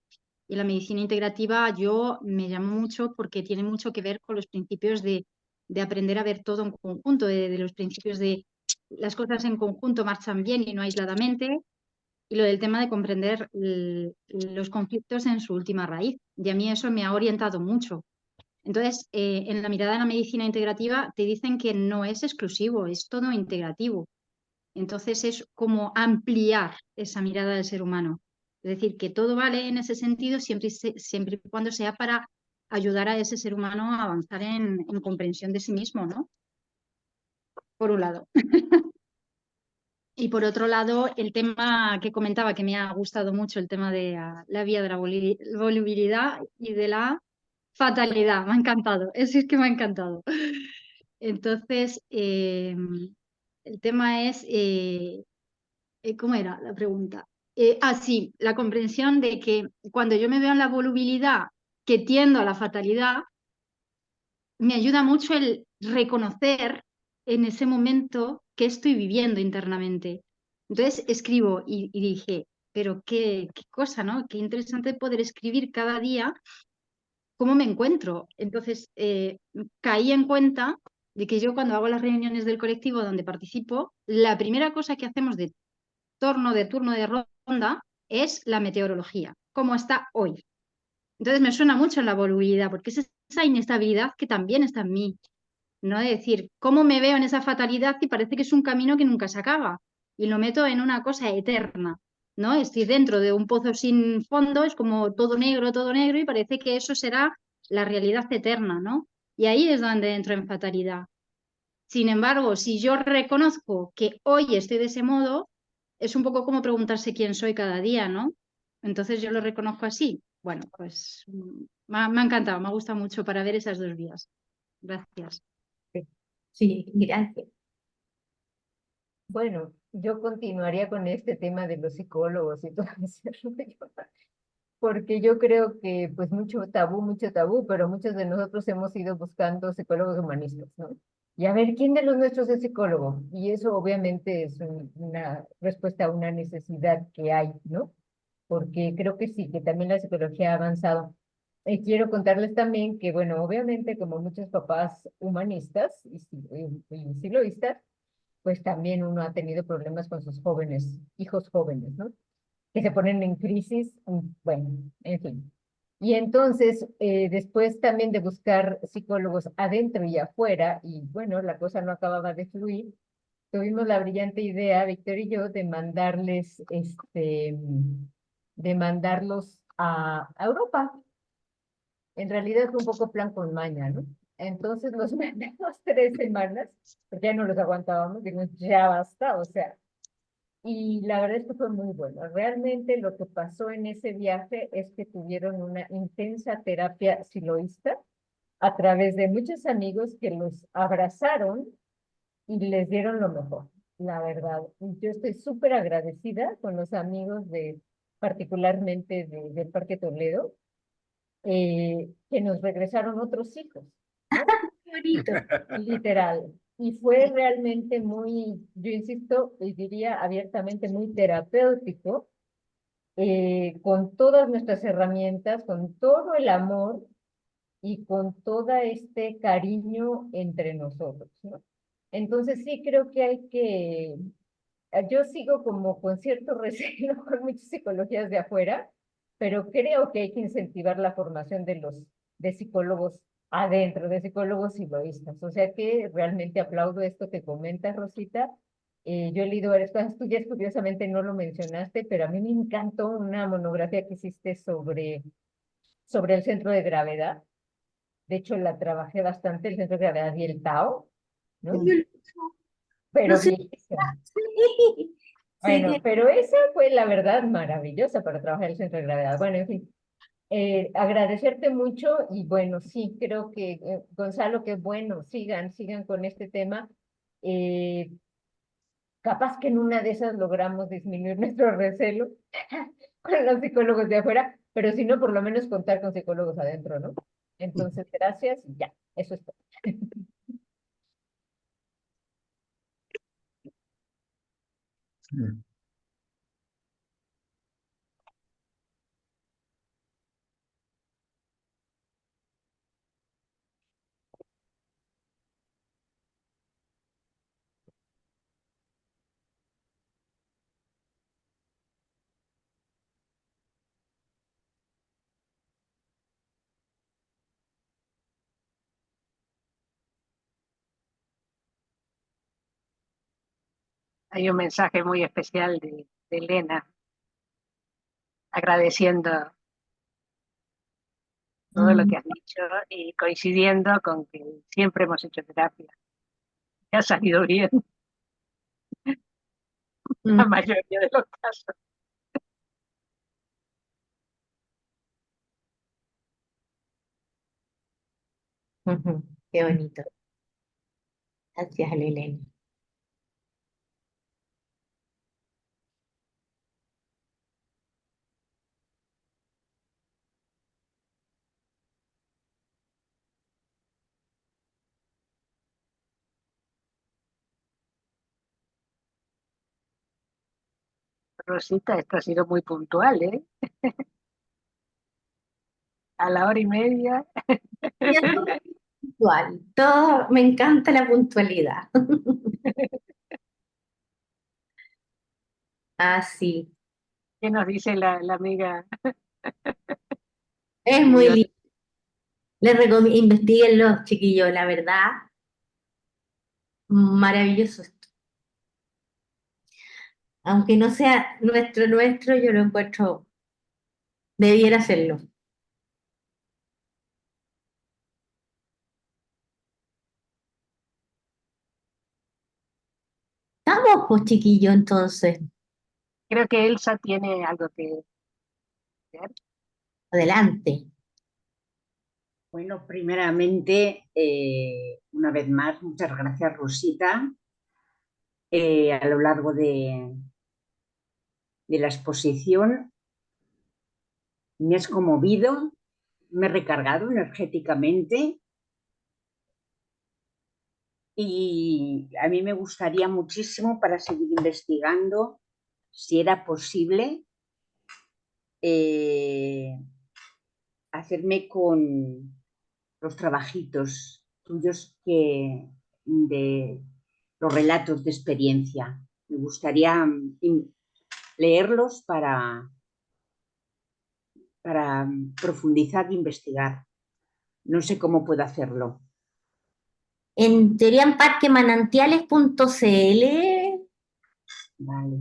F: Y la medicina integrativa yo me llamó mucho porque tiene mucho que ver con los principios de aprender a ver todo en conjunto, de los principios de las cosas en conjunto marchan bien y no aisladamente, y lo del tema de comprender los conflictos en su última raíz. Y a mí eso me ha orientado mucho. Entonces, en la mirada de la medicina integrativa te dicen que no es exclusivo, es todo integrativo. Entonces es como ampliar esa mirada del ser humano. Es decir, que todo vale en ese sentido siempre y cuando sea para ayudar a ese ser humano a avanzar en comprensión de sí mismo, ¿no? Por un lado. Y por otro lado, el tema que comentaba, que me ha gustado mucho, el tema de la vía de la volubilidad y de la fatalidad. Me ha encantado, eso es que me ha encantado. Entonces, el tema es, ¿cómo era la pregunta? Sí, la comprensión de que cuando yo me veo en la volubilidad que tiendo a la fatalidad, me ayuda mucho el reconocer en ese momento qué estoy viviendo internamente. Entonces escribo y dije, pero qué cosa, ¿no? Qué interesante poder escribir cada día cómo me encuentro. Entonces caí en cuenta de que yo cuando hago las reuniones del colectivo donde participo, la primera cosa que hacemos de turno de ronda es la meteorología. cómo está hoy. Entonces me suena mucho la volubilidad, porque es esa inestabilidad que también está en mí, ¿no? Es decir, cómo me veo en esa fatalidad y parece que es un camino que nunca se acaba y lo meto en una cosa eterna, ¿no? Estoy dentro de un pozo sin fondo, es como todo negro y parece que eso será la realidad eterna, ¿no? Y ahí es donde entro en fatalidad. Sin embargo, si yo reconozco que hoy estoy de ese modo, es un poco como preguntarse quién soy cada día, ¿no? Entonces yo lo reconozco así. Bueno, pues me ha encantado, me ha gustado mucho para ver esas dos vías. Gracias.
B: Sí, gracias.
M: Bueno, yo continuaría con este tema de los psicólogos y todo ese rollo, porque yo creo que pues mucho tabú, pero muchos de nosotros hemos ido buscando psicólogos humanistas, ¿no? Y a ver, ¿quién de los nuestros es psicólogo? Y eso obviamente es una respuesta a una necesidad que hay, ¿no? Porque creo que sí, que también la psicología ha avanzado. Y quiero contarles también que, bueno, obviamente como muchos papás humanistas y siloístas, pues también uno ha tenido problemas con sus jóvenes, hijos jóvenes, ¿no? Que se ponen en crisis, bueno, en fin. Y entonces, después también de buscar psicólogos adentro y afuera, y bueno, la cosa no acababa de fluir, tuvimos la brillante idea, Víctor y yo, de mandarles, de mandarlos a Europa. En realidad fue un poco plan con maña, ¿no? Entonces los mandamos 3 semanas, porque ya no los aguantábamos, digo, ya basta, o sea, y la verdad es que fue muy bueno. Realmente lo que pasó en ese viaje es que tuvieron una intensa terapia siloísta a través de muchos amigos que los abrazaron y les dieron lo mejor, la verdad. Y yo estoy súper agradecida con los amigos de, particularmente del Parque Toledo, que nos regresaron otros hijos, ¿no?
B: Qué bonito.
M: Literal. Y fue realmente muy, yo insisto, y diría abiertamente muy terapéutico, con todas nuestras herramientas, con todo el amor y con todo este cariño entre nosotros, ¿no? Entonces sí creo que hay que, yo sigo como con cierto recelo con muchas psicologías de afuera, pero creo que hay que incentivar la formación de psicólogos adentro, de psicólogos psiloístas. O sea que realmente aplaudo esto que comentas, Rosita. Yo he leído varias cosas tuyas, curiosamente no lo mencionaste, pero a mí me encantó una monografía que hiciste sobre el centro de gravedad. De hecho, la trabajé bastante, el centro de gravedad y el Tao, ¿no? Pero
B: No sé.
M: viejísima.
B: Sí,
M: Bueno,
B: sí.
M: pero esa fue la verdad maravillosa para trabajar el centro de gravedad. Bueno, en fin, agradecerte mucho y bueno, sí, creo que Gonzalo, qué bueno, sigan con este tema. Eh, Capaz que en una de esas logramos disminuir nuestro recelo con los psicólogos de afuera, pero si no, por lo menos contar con psicólogos adentro, ¿no? Entonces, gracias y ya, eso es todo.
A: Hay un mensaje muy especial de Elena, agradeciendo todo lo que has dicho y coincidiendo con que siempre hemos hecho terapia. Que ha salido bien la mayoría de los casos.
B: Qué bonito. Gracias, Elena.
A: Rosita, esto ha sido muy puntual, ¿eh? A la 1:30.
B: Puntual. Todo, me encanta la puntualidad. Ah, sí.
A: ¿Qué nos dice la amiga
B: Es muy lindo. Les recomiendo, investiguen los chiquillos, la verdad, maravilloso esto. Aunque no sea nuestro, yo lo encuentro, debiera hacerlo. Estamos, pues, chiquillos, entonces.
A: Creo que Elsa tiene algo que ver.
B: Adelante.
N: Bueno, primeramente, una vez más, muchas gracias, Rosita. A lo largo de la exposición me has conmovido, me he recargado energéticamente y a mí me gustaría muchísimo para seguir investigando si era posible hacerme con los trabajitos tuyos de los relatos de experiencia. Me gustaría leerlos para profundizar e investigar. No sé cómo puedo hacerlo.
B: En teoría en parquemanantiales.cl.
N: Vale.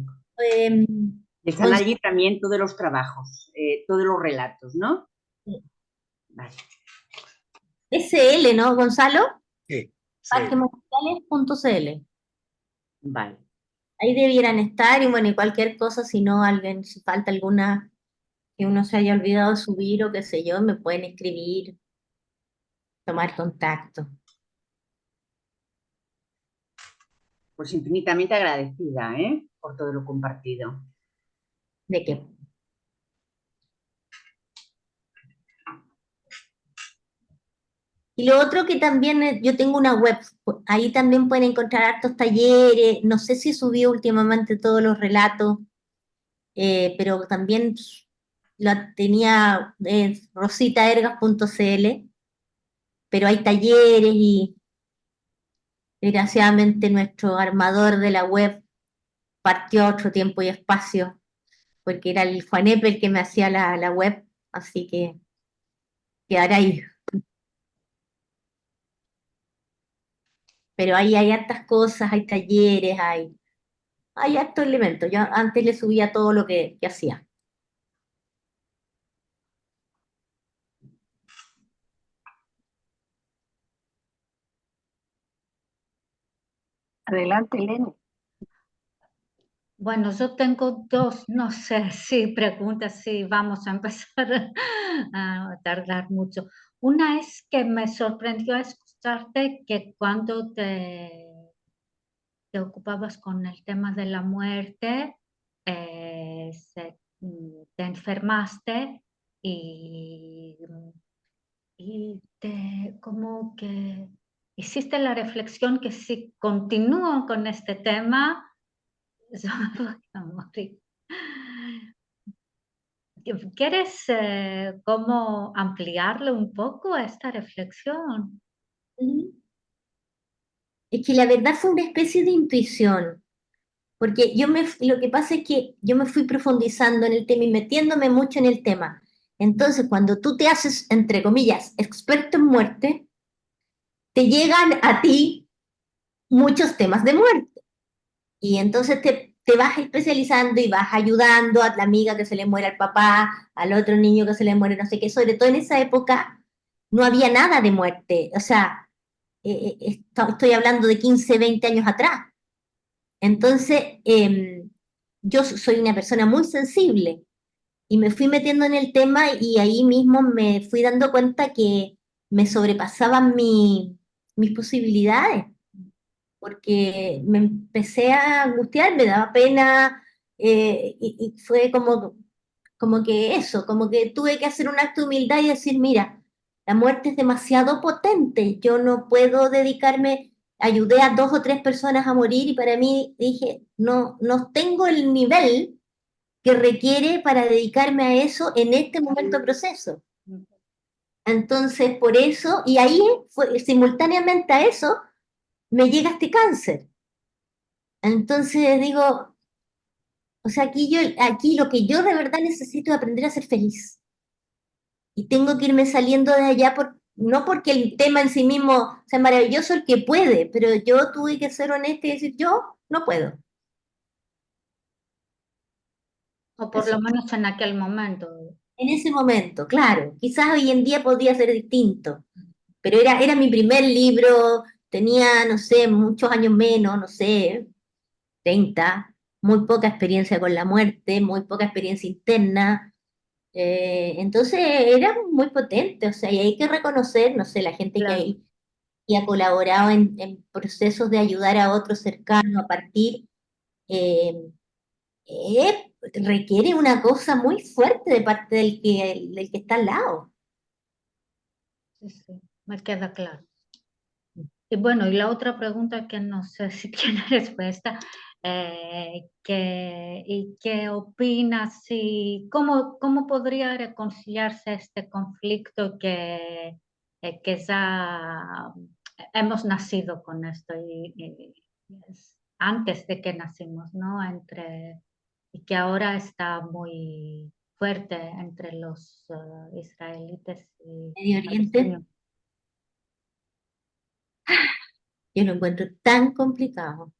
N: Están allí también todos los trabajos, todos los relatos, ¿no?
B: Sí.
N: Vale.
B: SL, ¿no, Gonzalo?
L: Sí.
B: Parquemanantiales.cl.
N: Vale.
B: Ahí debieran estar y bueno, y cualquier cosa, si no, si falta alguna que uno se haya olvidado de subir o qué sé yo, me pueden escribir, tomar contacto.
N: Pues infinitamente agradecida, por todo lo compartido.
B: ¿De qué? Y lo otro que también, yo tengo una web, ahí también pueden encontrar hartos talleres, no sé si subí últimamente todos los relatos, pero también la tenía rositaergas.cl, pero hay talleres y desgraciadamente nuestro armador de la web partió a otro tiempo y espacio, porque era el Juan Epe el que me hacía la web, así que quedará ahí. Pero ahí hay hartas cosas, hay talleres, hay hartos elementos. Yo antes le subía todo lo que hacía.
A: Adelante, Eleni.
H: Bueno, yo tengo dos, no sé si preguntas, si vamos a empezar a tardar mucho. Una es que me sorprendió escucharte que cuando te ocupabas con el tema de la muerte, te enfermaste y como que hiciste la reflexión que si continúo con este tema, yo me voy a morir. ¿Quieres cómo ampliarle un poco esta reflexión?
B: Es que la verdad fue una especie de intuición, porque lo que pasa es que yo me fui profundizando en el tema y metiéndome mucho en el tema. Entonces, cuando tú te haces, entre comillas, experto en muerte, te llegan a ti muchos temas de muerte. Y entonces te vas especializando y vas ayudando a la amiga que se le muere al papá, al otro niño que se le muere no sé qué. Sobre todo en esa época no había nada de muerte. O sea, estoy hablando de 15, 20 años atrás. Entonces, yo soy una persona muy sensible y me fui metiendo en el tema y ahí mismo me fui dando cuenta que me sobrepasaban mis posibilidades, porque me empecé a angustiar, me daba pena y fue como que eso, como que tuve que hacer un acto de humildad y decir, mira, la muerte es demasiado potente, yo no puedo dedicarme, ayudé a 2 o 3 personas a morir y para mí dije, no tengo el nivel que requiere para dedicarme a eso en este momento de proceso. Entonces, por eso, y ahí simultáneamente a eso, me llega este cáncer. Entonces digo, o sea, aquí lo que yo de verdad necesito es aprender a ser feliz. y tengo que irme saliendo de allá, no porque el tema en sí mismo sea maravilloso, el que puede, pero yo tuve que ser honesta y decir, yo no puedo.
H: O por lo menos en aquel momento.
B: En ese momento, claro, quizás hoy en día podría ser distinto, pero era mi primer libro, tenía, no sé, muchos años menos, no sé, 30, muy poca experiencia con la muerte, muy poca experiencia interna, entonces era muy potente, o sea, y hay que reconocer, no sé, la gente
H: Claro.
B: que ha colaborado en procesos de ayudar a otros cercanos a partir, eh, requiere una cosa muy fuerte de parte del que está al lado.
H: Sí, sí, me queda claro. Y bueno, y la otra pregunta que no sé si tiene respuesta, ¿y qué opinas? ¿Cómo podría reconciliarse este conflicto que ya hemos nacido con esto y antes de que nacimos, ¿no? Y que ahora está muy fuerte entre los israelitas y
B: Medio Oriente,
H: palestinos.
B: yo lo encuentro tan complicado.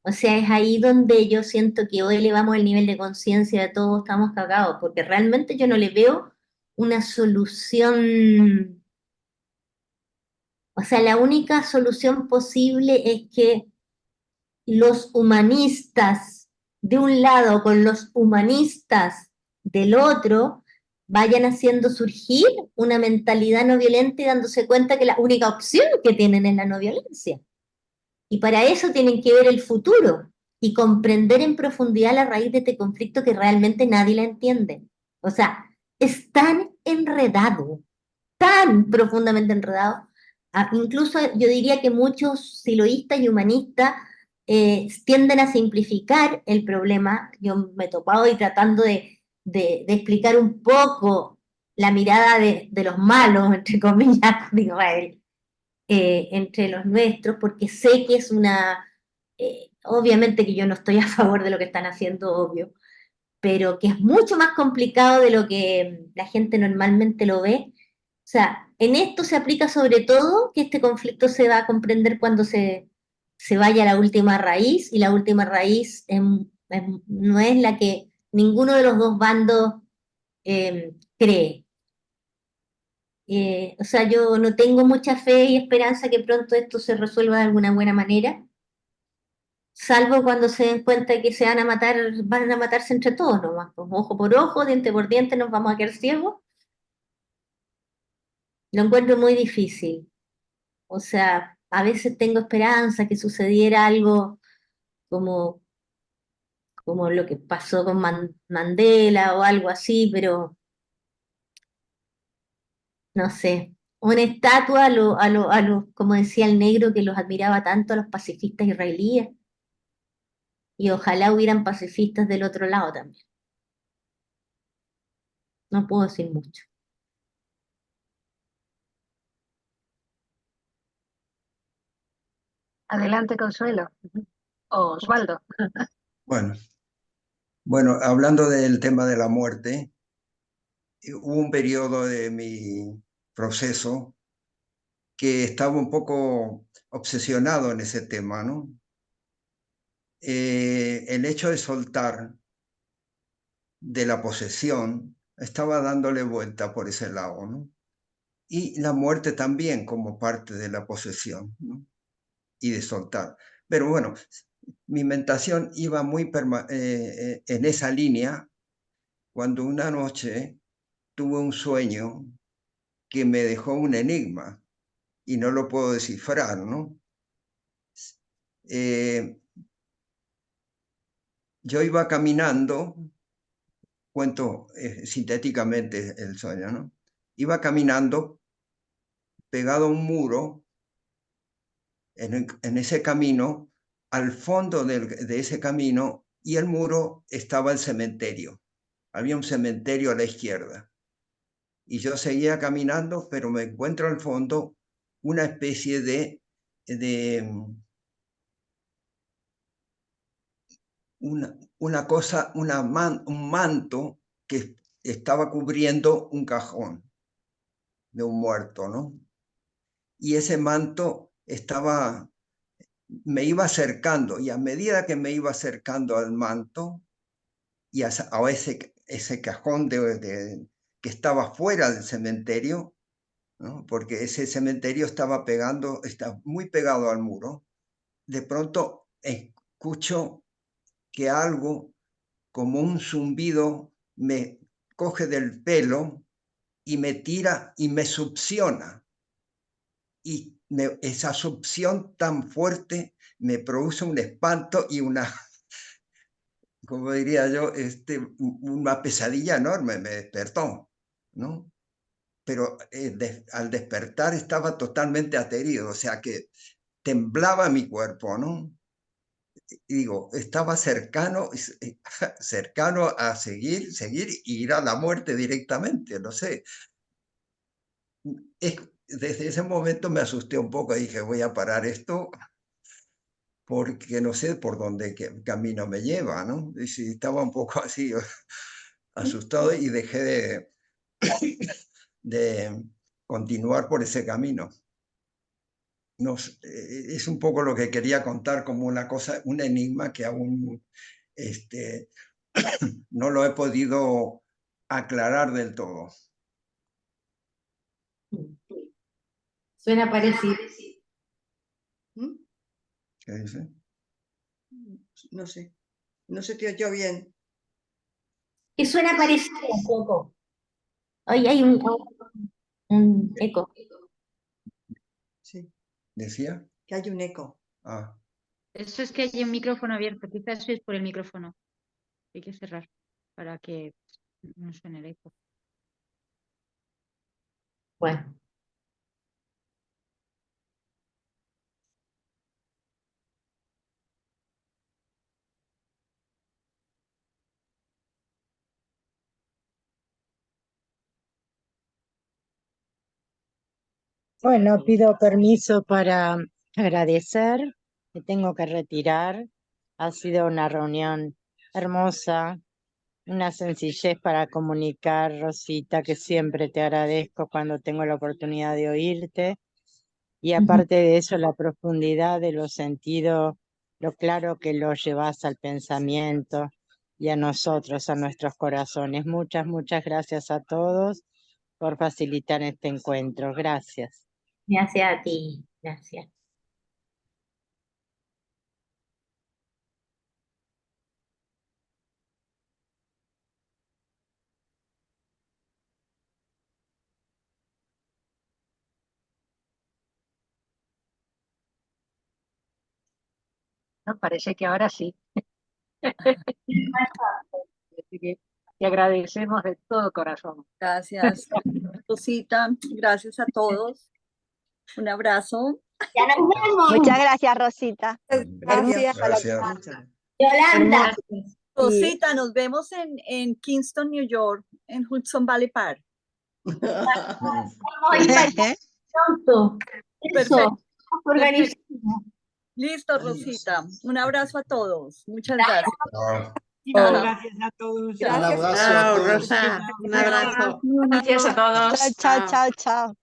B: O sea, es ahí donde yo siento que hoy elevamos el nivel de conciencia de todos, estamos cagados, porque realmente yo no le veo una solución. O sea, la única solución posible es que los humanistas de un lado con los humanistas del otro vayan haciendo surgir una mentalidad no violenta y dándose cuenta que la única opción que tienen es la no violencia. Y para eso tienen que ver el futuro y comprender en profundidad la raíz de este conflicto que realmente nadie la entiende. O sea, es tan enredado, tan profundamente enredado. Incluso yo diría que muchos siloístas y humanistas tienden a simplificar el problema. Yo me he topado y tratando de explicar un poco la mirada de los malos, entre comillas, de Israel, entre los nuestros, porque sé que es obviamente que yo no estoy a favor de lo que están haciendo, obvio, pero que es mucho más complicado de lo que la gente normalmente lo ve. O sea, en esto se aplica sobre todo que este conflicto se va a comprender cuando se vaya a la última raíz, y la última raíz no es la que ninguno de los dos bandos cree. O sea, yo no tengo mucha fe y esperanza que pronto esto se resuelva de alguna buena manera, salvo cuando se den cuenta que se van a matarse entre todos nomás, pues, ojo por ojo, diente por diente, nos vamos a quedar ciegos. Lo encuentro muy difícil. O sea, a veces tengo esperanza que sucediera algo como, como lo que pasó con Mandela o algo así, pero no sé. Una estatua como decía el negro, que los admiraba tanto a los pacifistas israelíes, y ojalá hubieran pacifistas del otro lado también. No puedo decir mucho.
A: Adelante, Consuelo. O Osvaldo.
O: Bueno, hablando del tema de la muerte, hubo un periodo de mi proceso que estaba un poco obsesionado en ese tema, ¿no? El hecho de soltar de la posesión estaba dándole vuelta por ese lado, ¿no? Y la muerte también como parte de la posesión, ¿no? Y de soltar. Pero bueno, mi meditación iba muy en esa línea cuando una noche tuve un sueño que me dejó un enigma y no lo puedo descifrar, ¿no? Yo iba caminando, cuento sintéticamente el sueño, ¿no? Iba caminando pegado a un muro en ese camino, al fondo de ese camino, y el muro estaba el cementerio. Había un cementerio a la izquierda. Y yo seguía caminando, pero me encuentro al fondo una especie de una cosa, un manto que estaba cubriendo un cajón de un muerto, ¿no? Y ese manto me iba acercando, y a medida que me iba acercando al manto y a ese cajón que estaba fuera del cementerio, ¿no? Porque ese cementerio está muy pegado al muro, de pronto escucho que algo como un zumbido me coge del pelo y me tira y me succiona. Y esa succión tan fuerte me produce un espanto y como diría yo, una pesadilla enorme, me despertó, ¿no? Pero al despertar estaba totalmente aterido, o sea que temblaba mi cuerpo, ¿no? Y digo, estaba cercano a seguir y ir a la muerte directamente, no sé. Desde ese momento me asusté un poco y dije, voy a parar esto porque no sé por dónde camino me lleva, ¿no? Y sí, estaba un poco así asustado y dejé de continuar por ese camino. Es un poco lo que quería contar como una cosa, un enigma que aún no lo he podido aclarar del todo.
B: Suena parecido.
O: ¿Qué dice?
K: No sé, no se te oyó bien.
B: Que suena parecido un poco. Hoy hay un eco.
K: Sí.
O: ¿Decía?
K: Que hay un eco.
O: Ah.
F: Eso es que hay un micrófono abierto, quizás es por el micrófono. Hay que cerrar para que no suene el eco.
B: Bueno.
P: Bueno, pido permiso para agradecer. Me tengo que retirar. Ha sido una reunión hermosa, una sencillez para comunicar, Rosita, que siempre te agradezco cuando tengo la oportunidad de oírte. Y aparte de eso, la profundidad de los sentidos, lo claro que lo llevas al pensamiento y a nosotros, a nuestros corazones. Muchas, muchas gracias a todos por facilitar este encuentro. Gracias.
B: Gracias a ti, gracias.
A: No, parece que ahora sí. Así que te agradecemos de todo corazón.
Q: Gracias, Rosita. Gracias a todos. Un abrazo.
B: Ya nos vemos.
R: Muchas gracias, Rosita.
Q: Gracias.
B: Yolanda.
Q: Rosita, nos vemos en Kingston, New York, en Hudson Valley Park.
B: Pronto.
Q: Perfecto.
B: Organizamos.
Q: Listo, Rosita. Un abrazo a todos. Muchas gracias.
P: Gracias a todos.
J: Un abrazo a todos.
R: Rosa.
P: Un abrazo.
R: Gracias a todos. Chao, chao, chao.